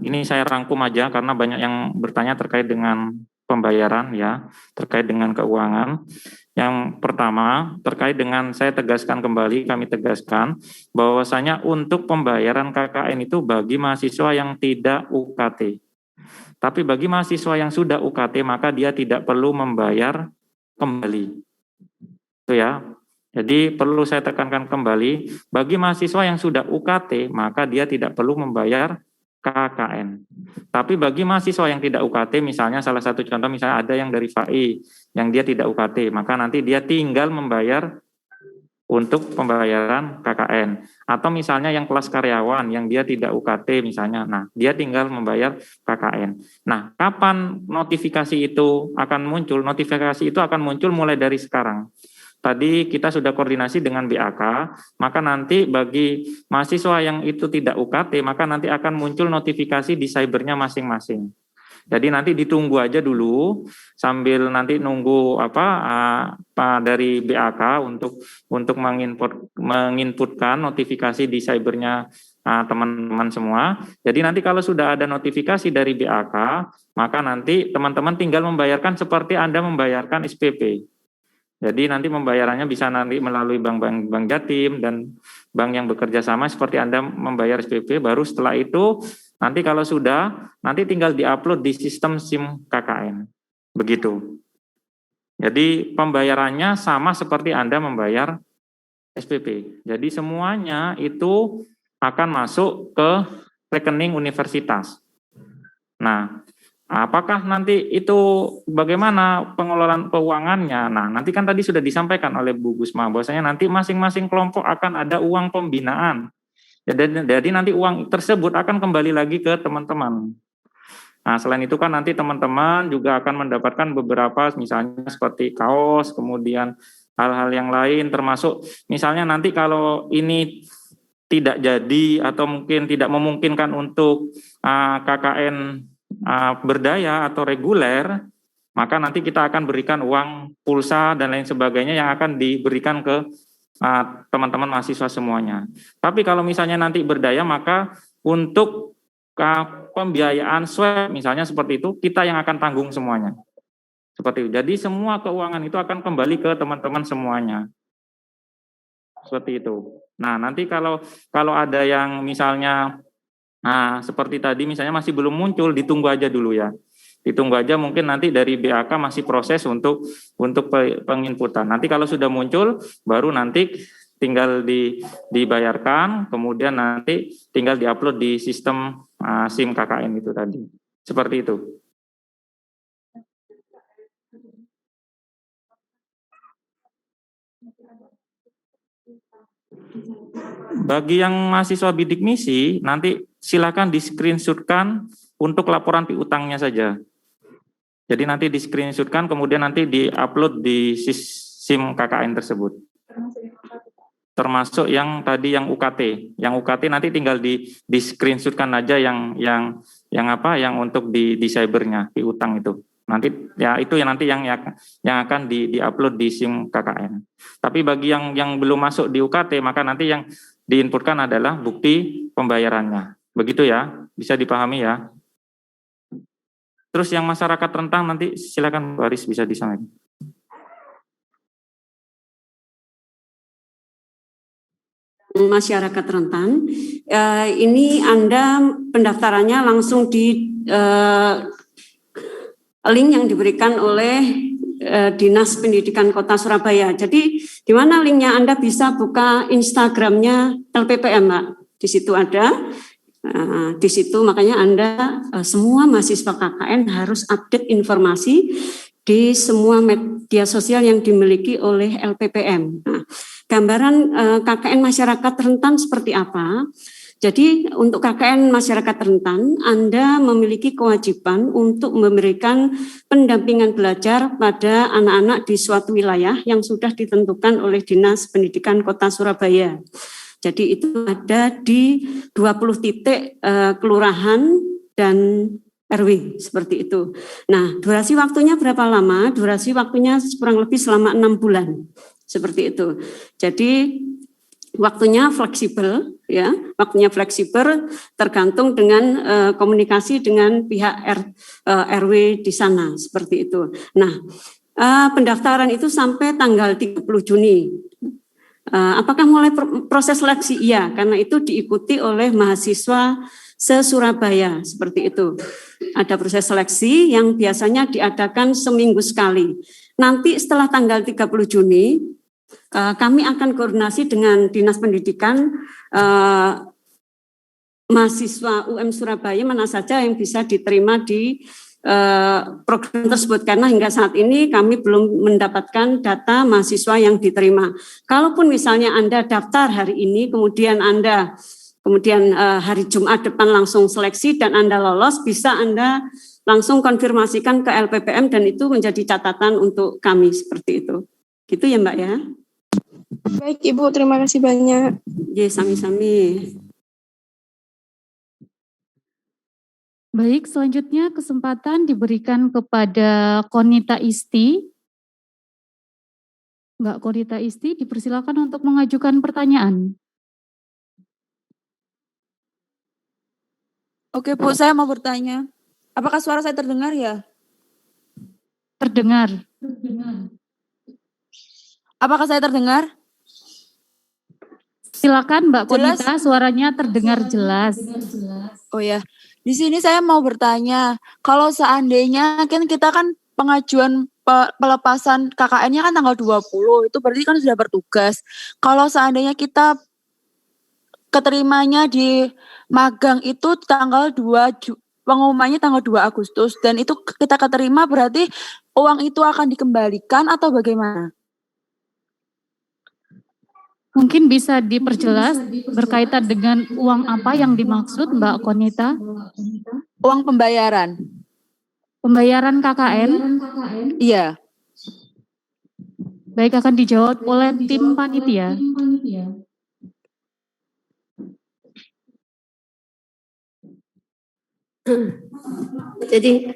Ini saya rangkum aja karena banyak yang bertanya terkait dengan pembayaran ya, terkait dengan keuangan. Yang pertama, terkait dengan saya tegaskan kembali, kami tegaskan bahwasanya untuk pembayaran KKN itu bagi mahasiswa yang tidak UKT. Tapi bagi mahasiswa yang sudah UKT maka dia tidak perlu membayar kembali. Itu ya. Jadi perlu saya tekankan kembali, bagi mahasiswa yang sudah UKT maka dia tidak perlu membayar KKN. Tapi bagi mahasiswa yang tidak UKT, misalnya salah satu contoh misalnya ada yang dari FAI yang dia tidak UKT, maka nanti dia tinggal membayar untuk pembayaran KKN. Atau misalnya yang kelas karyawan yang dia tidak UKT misalnya, nah dia tinggal membayar KKN. Nah, kapan notifikasi itu akan muncul? Notifikasi itu akan muncul mulai dari sekarang. Tadi kita sudah koordinasi dengan BAK, maka nanti bagi mahasiswa yang itu tidak UKT, maka nanti akan muncul notifikasi di cybernya masing-masing. Jadi nanti ditunggu aja dulu sambil nanti nunggu dari BAK untuk menginputkan notifikasi di cybernya teman-teman semua. Jadi nanti kalau sudah ada notifikasi dari BAK, maka nanti teman-teman tinggal membayarkan seperti Anda membayarkan SPP. Jadi nanti pembayarannya bisa nanti melalui bank Jatim dan bank yang bekerja sama seperti Anda membayar SPP, baru setelah itu nanti kalau sudah, nanti tinggal diupload di sistem SIM KKN. Begitu. Jadi pembayarannya sama seperti Anda membayar SPP. Jadi semuanya itu akan masuk ke rekening universitas. Nah, apakah nanti itu bagaimana pengelolaan keuangannya? Nah, nanti kan tadi sudah disampaikan oleh Bu Gusma bahwasanya nanti masing-masing kelompok akan ada uang pembinaan. Jadi nanti uang tersebut akan kembali lagi ke teman-teman. Nah, selain itu kan nanti teman-teman juga akan mendapatkan beberapa misalnya seperti kaos, kemudian hal-hal yang lain termasuk misalnya nanti kalau ini tidak jadi atau mungkin tidak memungkinkan untuk KKN berdaya atau reguler, maka nanti kita akan berikan uang pulsa dan lain sebagainya yang akan diberikan ke teman-teman mahasiswa semuanya. Tapi kalau misalnya nanti berdaya, maka untuk pembiayaan swab misalnya seperti itu, kita yang akan tanggung semuanya. Seperti itu. Jadi semua keuangan itu akan kembali ke teman-teman semuanya. Seperti itu. Nah, nanti kalau ada yang misalnya seperti tadi misalnya masih belum muncul, ditunggu aja dulu ya. Ditunggu aja, mungkin nanti dari BAK masih proses untuk penginputan. Nanti kalau sudah muncul, baru nanti tinggal dibayarkan, kemudian nanti tinggal diupload di sistem SIM KKN itu tadi. Seperti itu. Bagi yang mahasiswa bidik misi, nanti silakan di-screenshotkan untuk laporan piutangnya saja. Jadi nanti di-screenshotkan, kemudian nanti di-upload di SIM KKN tersebut. Termasuk yang tadi yang UKT. Yang UKT nanti tinggal di-screenshotkan aja yang untuk di cybernya, piutang itu. Nanti ya itu yang nanti yang akan di-upload di SIM KKN. Tapi bagi yang belum masuk di UKT, maka nanti yang diinputkan adalah bukti pembayarannya. Begitu ya, bisa dipahami ya. Terus yang masyarakat rentan nanti silakan Bu Aris bisa disampaikan. Masyarakat rentan, ini Anda pendaftarannya langsung di link yang diberikan oleh Dinas Pendidikan Kota Surabaya. Jadi di mana linknya? Anda bisa buka Instagramnya LPPM, Mbak. Di situ ada. Di situ makanya Anda semua mahasiswa KKN harus update informasi di semua media sosial yang dimiliki oleh LPPM. Nah, gambaran KKN masyarakat rentan seperti apa? Jadi untuk KKN masyarakat rentan, Anda memiliki kewajiban untuk memberikan pendampingan belajar pada anak-anak di suatu wilayah yang sudah ditentukan oleh Dinas Pendidikan Kota Surabaya. Jadi itu ada di 20 titik kelurahan dan RW seperti itu. Nah, durasi waktunya berapa lama? Durasi waktunya kurang lebih selama 6 bulan. Seperti itu. Jadi waktunya fleksibel, ya, waktunya fleksibel tergantung dengan komunikasi dengan pihak RW di sana, seperti itu. Nah, pendaftaran itu sampai tanggal 30 Juni. Apakah mulai proses seleksi? Iya, karena itu diikuti oleh mahasiswa se-Surabaya, seperti itu. Ada proses seleksi yang biasanya diadakan seminggu sekali. Nanti setelah tanggal 30 Juni, kami akan koordinasi dengan Dinas Pendidikan mahasiswa UM Surabaya mana saja yang bisa diterima di program tersebut, karena hingga saat ini kami belum mendapatkan data mahasiswa yang diterima. Kalaupun misalnya Anda daftar hari ini, kemudian hari Jumat depan langsung seleksi dan Anda lolos, bisa Anda langsung konfirmasikan ke LPPM dan itu menjadi catatan untuk kami seperti itu. Gitu ya Mbak ya. Baik Ibu, terima kasih banyak. Ya, sami-sami. Baik, selanjutnya kesempatan diberikan kepada Konita Isti. Mbak Konita Isti, dipersilakan untuk mengajukan pertanyaan. Oke Bu, saya mau bertanya. Apakah suara saya terdengar ya? Terdengar. Apakah saya terdengar? Silakan Mbak Konita, suaranya terdengar jelas. Oh ya, di sini saya mau bertanya, kalau seandainya kan kita kan pengajuan pelepasan KKN-nya kan tanggal 20, itu berarti kan sudah bertugas. Kalau seandainya kita keterimanya di magang itu tanggal 2, pengumumannya tanggal 2 Agustus, dan itu kita keterima berarti uang itu akan dikembalikan atau bagaimana? Mungkin bisa diperjelas berkaitan dengan uang apa yang dimaksud Mbak Konita? Uang pembayaran. Pembayaran KKN? Iya. Baik, akan dijawab oleh tim panitia. Jadi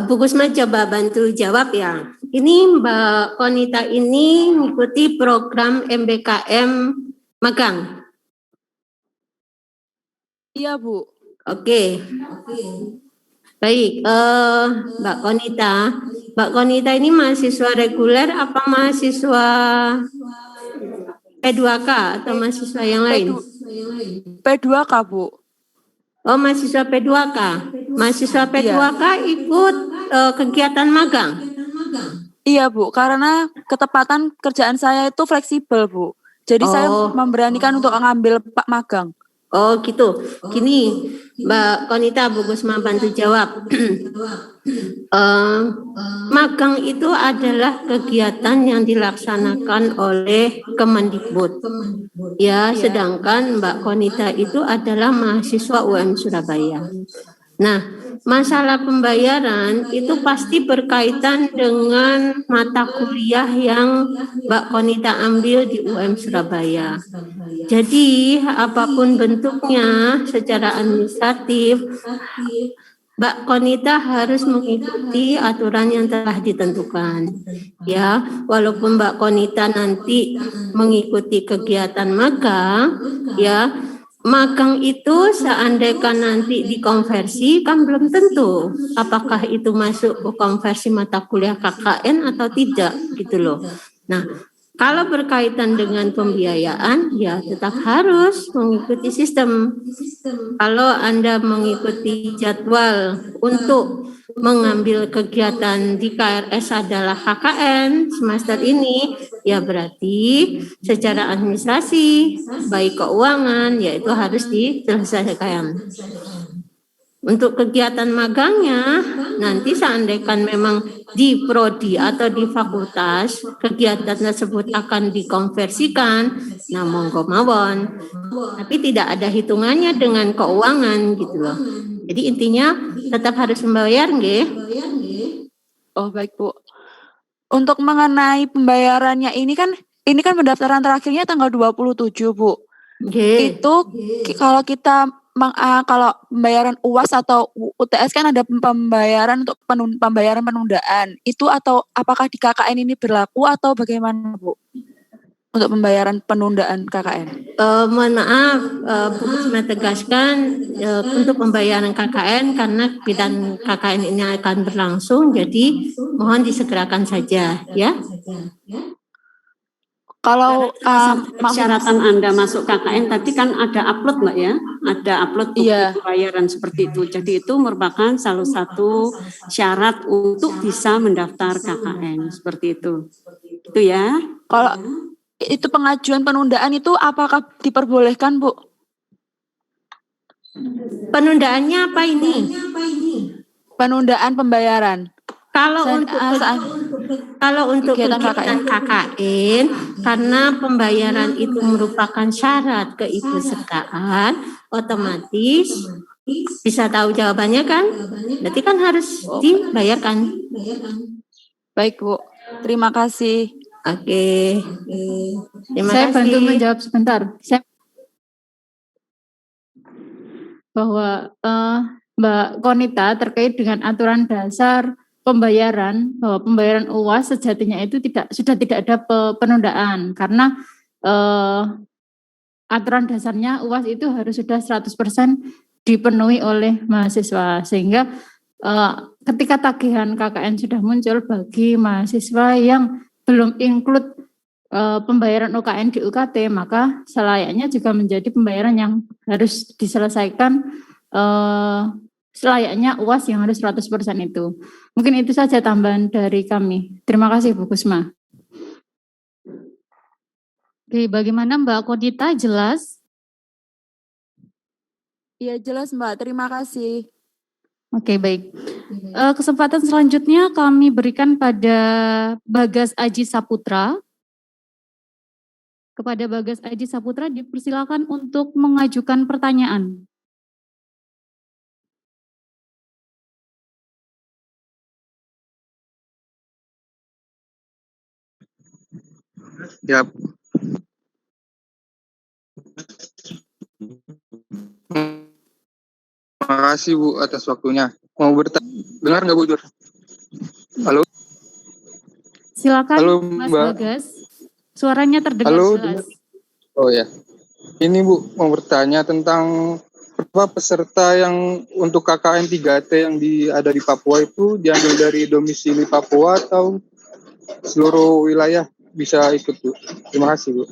Bu Gusma coba bantu jawab ya. Ini Mbak Konita ini mengikuti program MBKM magang. Iya Bu. Oke. Baik, Mbak Konita ini mahasiswa reguler apa mahasiswa P2K atau mahasiswa yang lain? P2K Bu. Oh, mahasiswa P2K. Mahasiswa P2K ikut kegiatan magang. Iya Bu, karena ketepatan kerjaan saya itu fleksibel Bu. Jadi saya memberanikan untuk mengambil Pak magang. Oh gitu. Gini Mbak Konita, Bu Gusma bantu jawab. Magang itu adalah kegiatan yang dilaksanakan oleh Kemendikbud. Ya, sedangkan Mbak Konita itu adalah mahasiswa UM Surabaya. Nah, masalah pembayaran itu pasti berkaitan dengan mata kuliah yang Mbak Konita ambil di UM Surabaya. Jadi, apapun bentuknya secara administratif, Mbak Konita harus mengikuti aturan yang telah ditentukan. Ya, walaupun Mbak Konita nanti mengikuti kegiatan magang, ya, magang itu seandainya nanti dikonversi kan belum tentu apakah itu masuk ke konversi mata kuliah KKN atau tidak gitu loh. Nah, kalau berkaitan dengan pembiayaan ya tetap harus mengikuti sistem. Kalau Anda mengikuti jadwal untuk mengambil kegiatan di KRS adalah KKN semester ini, ya berarti secara administrasi, baik keuangan, yaitu harus diselesaikan. Untuk kegiatan magangnya, nanti seandainya memang di prodi atau di fakultas, kegiatan tersebut akan dikonversikan, nah monggo mawon. Tapi tidak ada hitungannya dengan keuangan gitu loh. Jadi intinya tetap harus membayar, nggih. Oh, baik, Bu. Untuk mengenai pembayarannya ini kan pendaftaran terakhirnya tanggal 27, Bu. Nggih. Itu kalau kita kalau pembayaran UAS atau UTS kan ada pembayaran untuk pembayaran penundaan. Itu atau apakah di KKN ini berlaku atau bagaimana, Bu? Untuk pembayaran penundaan KKN. Mohon maaf, Bu Kusma tegaskan untuk pembayaran KKN karena bidang KKN ini akan berlangsung, jadi mohon disegerakan saja, ya. Kalau persyaratan Anda masuk KKN tadi kan ada upload Mbak ya, ada upload bukti pembayaran seperti itu. Jadi itu merupakan salah satu syarat untuk bisa mendaftar KKN seperti itu. Itu ya. Kalau itu pengajuan penundaan itu apakah diperbolehkan, Bu? Penundaannya apa ini? Penundaan pembayaran. Kalau untuk kegiatan KKN, karena pembayaran itu merupakan syarat keikutsertaan, otomatis bisa tahu jawabannya kan? Berarti kan harus dibayarkan. Baik, Bu. Terima kasih. Oke. Terima Saya kasih. bantu menjawab sebentar. Bahwa Mbak Konita terkait dengan aturan dasar pembayaran, bahwa pembayaran UAS sejatinya itu sudah tidak ada penundaan karena aturan dasarnya UAS itu harus sudah 100% dipenuhi oleh mahasiswa, sehingga ketika tagihan KKN sudah muncul bagi mahasiswa yang belum include pembayaran UKN di UKT, maka selayaknya juga menjadi pembayaran yang harus diselesaikan selayaknya UAS yang harus 100% itu. Mungkin itu saja tambahan dari kami. Terima kasih Bu Kusma. Oke, bagaimana Mbak Kodita, jelas? Iya, jelas Mbak. Terima kasih. Oke, baik. Kesempatan selanjutnya kami berikan pada Bagas Aji Saputra. Kepada Bagas Aji Saputra dipersilakan untuk mengajukan pertanyaan. Ya. Terima kasih Bu atas waktunya. Mau bertanya, dengar nggak Bu Jur? Halo? Silakan Halo, Mas Mbak. Bagas. Suaranya terdengar Halo, jelas. Oh ya. Ini Bu mau bertanya tentang berapa peserta yang untuk KKN 3T yang ada di Papua itu diambil dari domisili Papua atau seluruh wilayah bisa ikut Bu. Terima kasih Bu.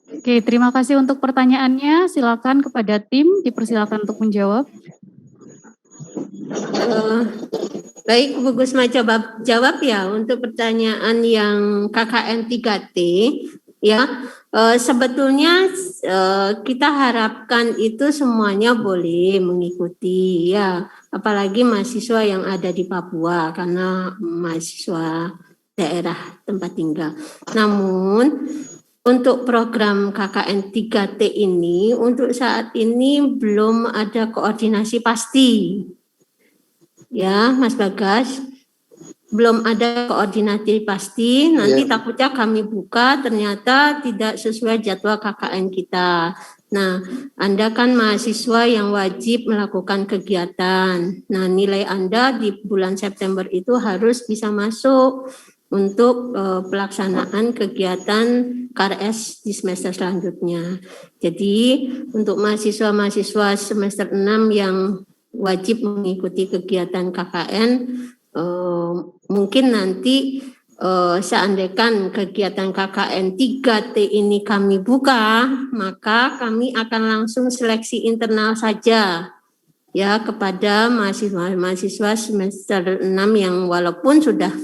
Oke, terima kasih untuk pertanyaannya. Silakan kepada tim, dipersilakan untuk menjawab. Baik, Bu Gusma jawab ya untuk pertanyaan yang KKN 3T ya. Sebetulnya kita harapkan itu semuanya boleh mengikuti ya, apalagi mahasiswa yang ada di Papua karena mahasiswa daerah tempat tinggal. Namun untuk program KKN 3T ini untuk saat ini belum ada koordinasi pasti. Ya, Mas Bagas, belum ada koordinasi pasti. Nanti takutnya kami buka ternyata tidak sesuai jadwal KKN kita. Nah, Anda kan mahasiswa yang wajib melakukan kegiatan. Nah, nilai Anda di bulan September itu harus bisa masuk untuk pelaksanaan kegiatan KRS di semester selanjutnya. Jadi, untuk mahasiswa-mahasiswa semester 6 yang wajib mengikuti kegiatan KKN, mungkin nanti seandainya kegiatan KKN 3T ini kami buka, maka kami akan langsung seleksi internal saja ya kepada mahasiswa semester 6 yang walaupun sudah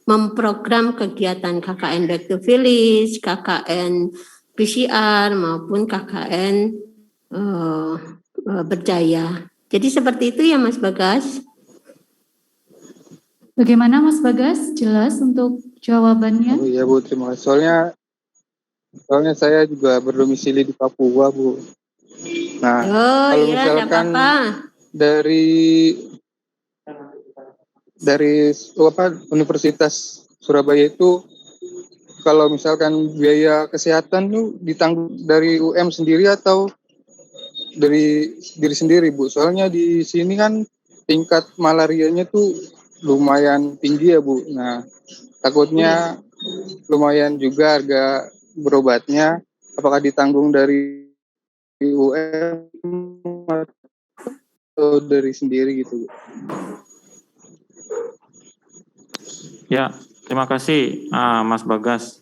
memprogram kegiatan KKN Back to Village, KKN PCR maupun KKN Berdaya. Jadi seperti itu ya Mas Bagas. Bagaimana Mas Bagas? Jelas untuk jawabannya? Oh iya Bu, terima kasih. Soalnya saya juga berdomisili di Papua Bu. Nah, kalau iya, misalkan apa-apa. dari Universitas Surabaya itu, kalau misalkan biaya kesehatan tuh ditanggung dari UM sendiri atau dari diri sendiri Bu? Soalnya di sini kan tingkat malarianya tuh lumayan tinggi ya Bu. Nah, takutnya lumayan juga harga berobatnya. Apakah ditanggung dari UM atau dari sendiri gitu Bu? Ya, terima kasih Mas Bagas.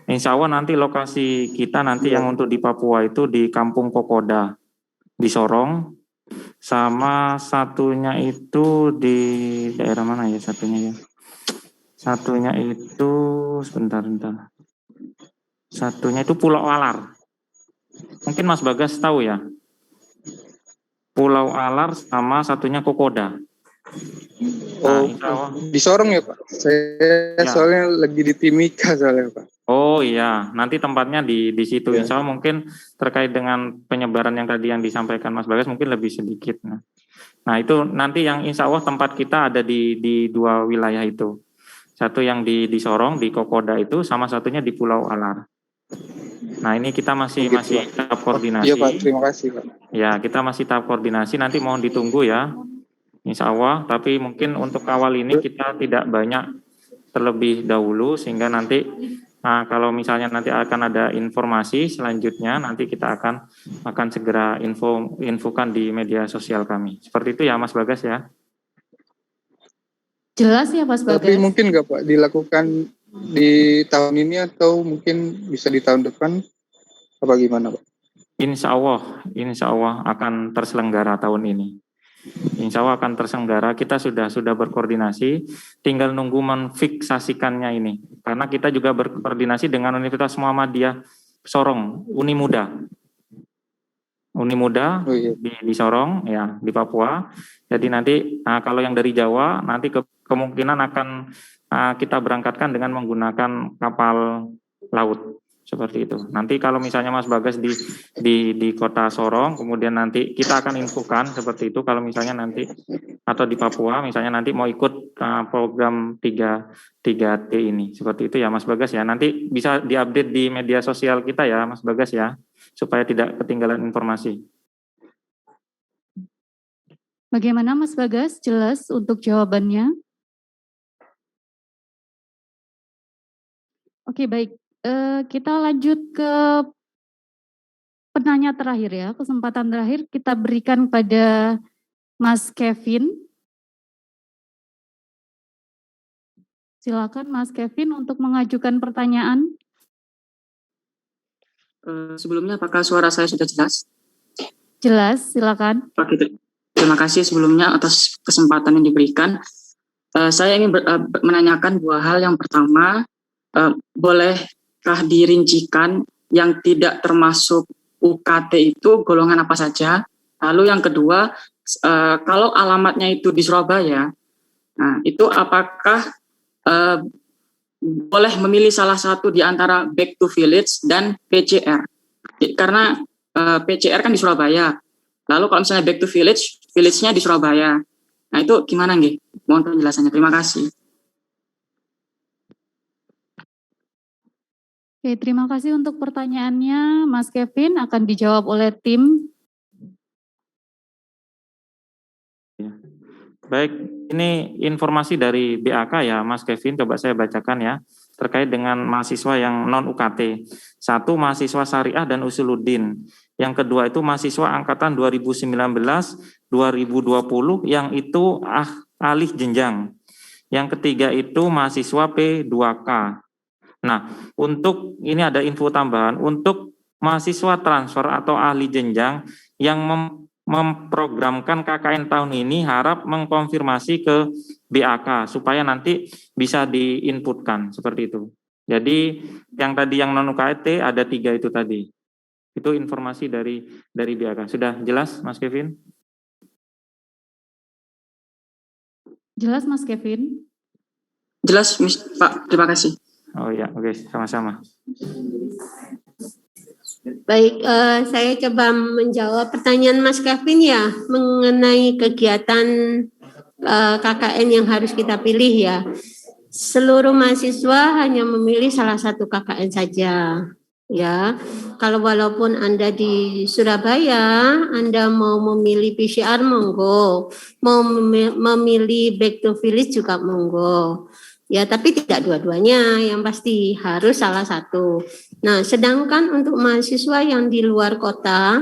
Insya Allah nanti lokasi kita nanti yang untuk di Papua itu di Kampung Kokoda di Sorong, sama satunya itu di daerah mana ya satunya ya? Satunya itu sebentar. Satunya itu Pulau Alar. Mungkin Mas Bagas tahu ya. Pulau Alar sama satunya Kokoda. Oh, di Sorong ya Pak? Saya soalnya lagi di Timika soalnya Pak. Oh iya, nanti tempatnya di situ. Ya. Insya Allah mungkin terkait dengan penyebaran yang tadi yang disampaikan Mas Bagas mungkin lebih sedikit. Nah itu nanti yang insya Allah tempat kita ada di dua wilayah itu. Satu yang di Sorong, di Kokoda itu, sama satunya di Pulau Alar. Nah ini kita masih tahap koordinasi. Iya Pak, terima kasih Pak. Ya kita masih tahap koordinasi, nanti mohon ditunggu ya. Insya Allah, tapi mungkin untuk awal ini kita tidak banyak terlebih dahulu sehingga nanti kalau misalnya nanti akan ada informasi selanjutnya nanti kita akan segera infokan di media sosial kami. Seperti itu ya Mas Bagas ya. Jelas ya Mas Bagas. Tapi mungkin nggak Pak dilakukan di tahun ini atau mungkin bisa di tahun depan apa gimana Pak? Insya Allah akan terselenggara tahun ini. Insya Allah akan terselenggara. Kita sudah berkoordinasi, tinggal nunggu memfiksasikannya ini. Karena kita juga berkoordinasi dengan Universitas Muhammadiyah Sorong, Unimuda di Sorong, ya di Papua. Jadi nanti kalau yang dari Jawa nanti kemungkinan akan kita berangkatkan dengan menggunakan kapal laut. Seperti itu. Nanti kalau misalnya Mas Bagas di kota Sorong, kemudian nanti kita akan infokan seperti itu. Kalau misalnya nanti atau di Papua, misalnya nanti mau ikut program 3T ini, seperti itu ya Mas Bagas ya. Nanti bisa diupdate di media sosial kita ya Mas Bagas ya, supaya tidak ketinggalan informasi. Bagaimana Mas Bagas? Jelas untuk jawabannya? Oke, baik. Kita lanjut ke penanya terakhir ya. Kesempatan terakhir kita berikan pada Mas Kevin. Silakan Mas Kevin untuk mengajukan pertanyaan. Sebelumnya apakah suara saya sudah jelas? Jelas, silakan. Oke, terima kasih sebelumnya atas kesempatan yang diberikan. Saya ingin menanyakan dua hal. Yang pertama, bolehkah dirincikan yang tidak termasuk UKT itu golongan apa saja? Lalu yang kedua, kalau alamatnya itu di Surabaya, nah itu apakah boleh memilih salah satu di antara Back to Village dan PCR? Karena PCR kan di Surabaya. Lalu kalau misalnya Back to Village, village-nya di Surabaya. Nah itu gimana nggih? Mohon penjelasannya. Terima kasih. Oke, terima kasih untuk pertanyaannya Mas Kevin, akan dijawab oleh tim. Baik, ini informasi dari BAK ya Mas Kevin, coba saya bacakan ya, terkait dengan mahasiswa yang non-UKT. Satu, mahasiswa syariah dan usuluddin. Yang kedua itu mahasiswa angkatan 2019-2020 yang itu alih jenjang. Yang ketiga itu mahasiswa P2K. Nah, untuk ini ada info tambahan, untuk mahasiswa transfer atau ahli jenjang yang memprogramkan KKN tahun ini harap mengkonfirmasi ke BAK supaya nanti bisa diinputkan seperti itu. Jadi yang tadi yang non UKT ada 3 itu tadi. Itu informasi dari BAK. Sudah jelas Mas Kevin? Jelas Mas Kevin? Jelas Pak, terima kasih. Oh ya, oke, sama-sama. Baik, saya coba menjawab pertanyaan Mas Kevin ya mengenai kegiatan KKN yang harus kita pilih ya. Seluruh mahasiswa hanya memilih salah satu KKN saja. Ya, kalau walaupun Anda di Surabaya, Anda mau memilih PCR monggo, mau memilih back to village juga monggo. Ya, tapi tidak dua-duanya, yang pasti harus salah satu. Nah, sedangkan untuk mahasiswa yang di luar kota,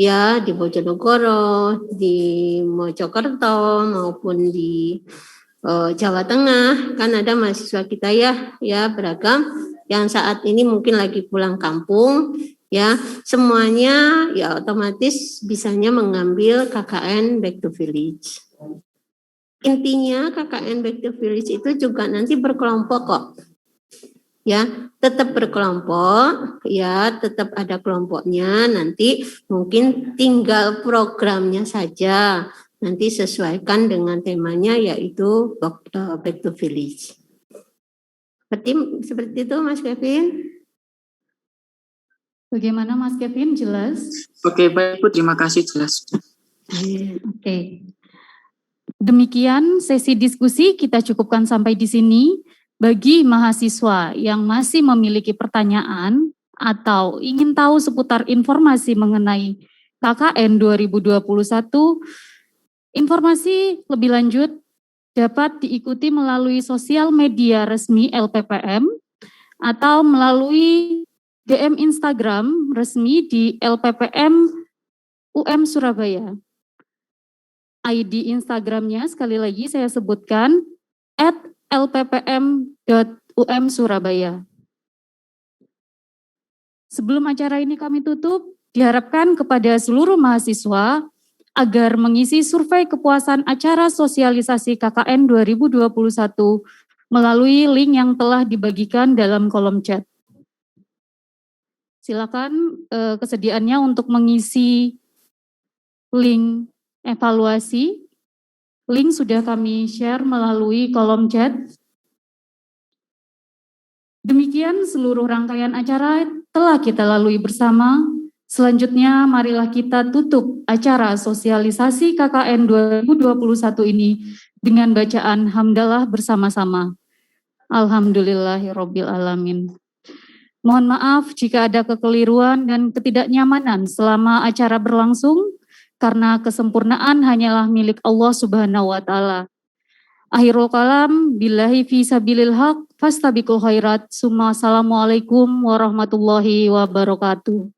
ya di Bojonegoro, di Mojokerto maupun di Jawa Tengah, kan ada mahasiswa kita ya beragam yang saat ini mungkin lagi pulang kampung, ya semuanya ya otomatis bisanya mengambil KKN back to village. Intinya KKN back to village itu juga nanti berkelompok kok. Ya, tetap berkelompok, ya tetap ada kelompoknya, nanti mungkin tinggal programnya saja, nanti sesuaikan dengan temanya yaitu back to village. Seperti itu Mas Kevin. Bagaimana Mas Kevin, jelas? Oke, baik Bu, terima kasih jelas. Oke. Demikian sesi diskusi kita cukupkan sampai di sini. Bagi mahasiswa yang masih memiliki pertanyaan atau ingin tahu seputar informasi mengenai KKN 2021, informasi lebih lanjut dapat diikuti melalui sosial media resmi LPPM atau melalui DM Instagram resmi di LPPM UM Surabaya. ID Instagramnya sekali lagi saya sebutkan @lppm.umsurabaya. Sebelum acara ini kami tutup, diharapkan kepada seluruh mahasiswa agar mengisi survei kepuasan acara sosialisasi KKN 2021 melalui link yang telah dibagikan dalam kolom chat. Silakan kesediaannya untuk mengisi link evaluasi. Link sudah kami share melalui kolom chat. Demikian seluruh rangkaian acara telah kita lalui bersama. Selanjutnya marilah kita tutup acara sosialisasi KKN 2021 ini dengan bacaan hamdalah bersama-sama. Alhamdulillahirabbil alamin. Mohon maaf jika ada kekeliruan dan ketidaknyamanan selama acara berlangsung, karena kesempurnaan hanyalah milik Allah Subhanahu wa taala. Akhirul kalam, billahi fi sabilil haq, fastabiqul khairat. Summa assalamualaikum warahmatullahi wabarakatuh.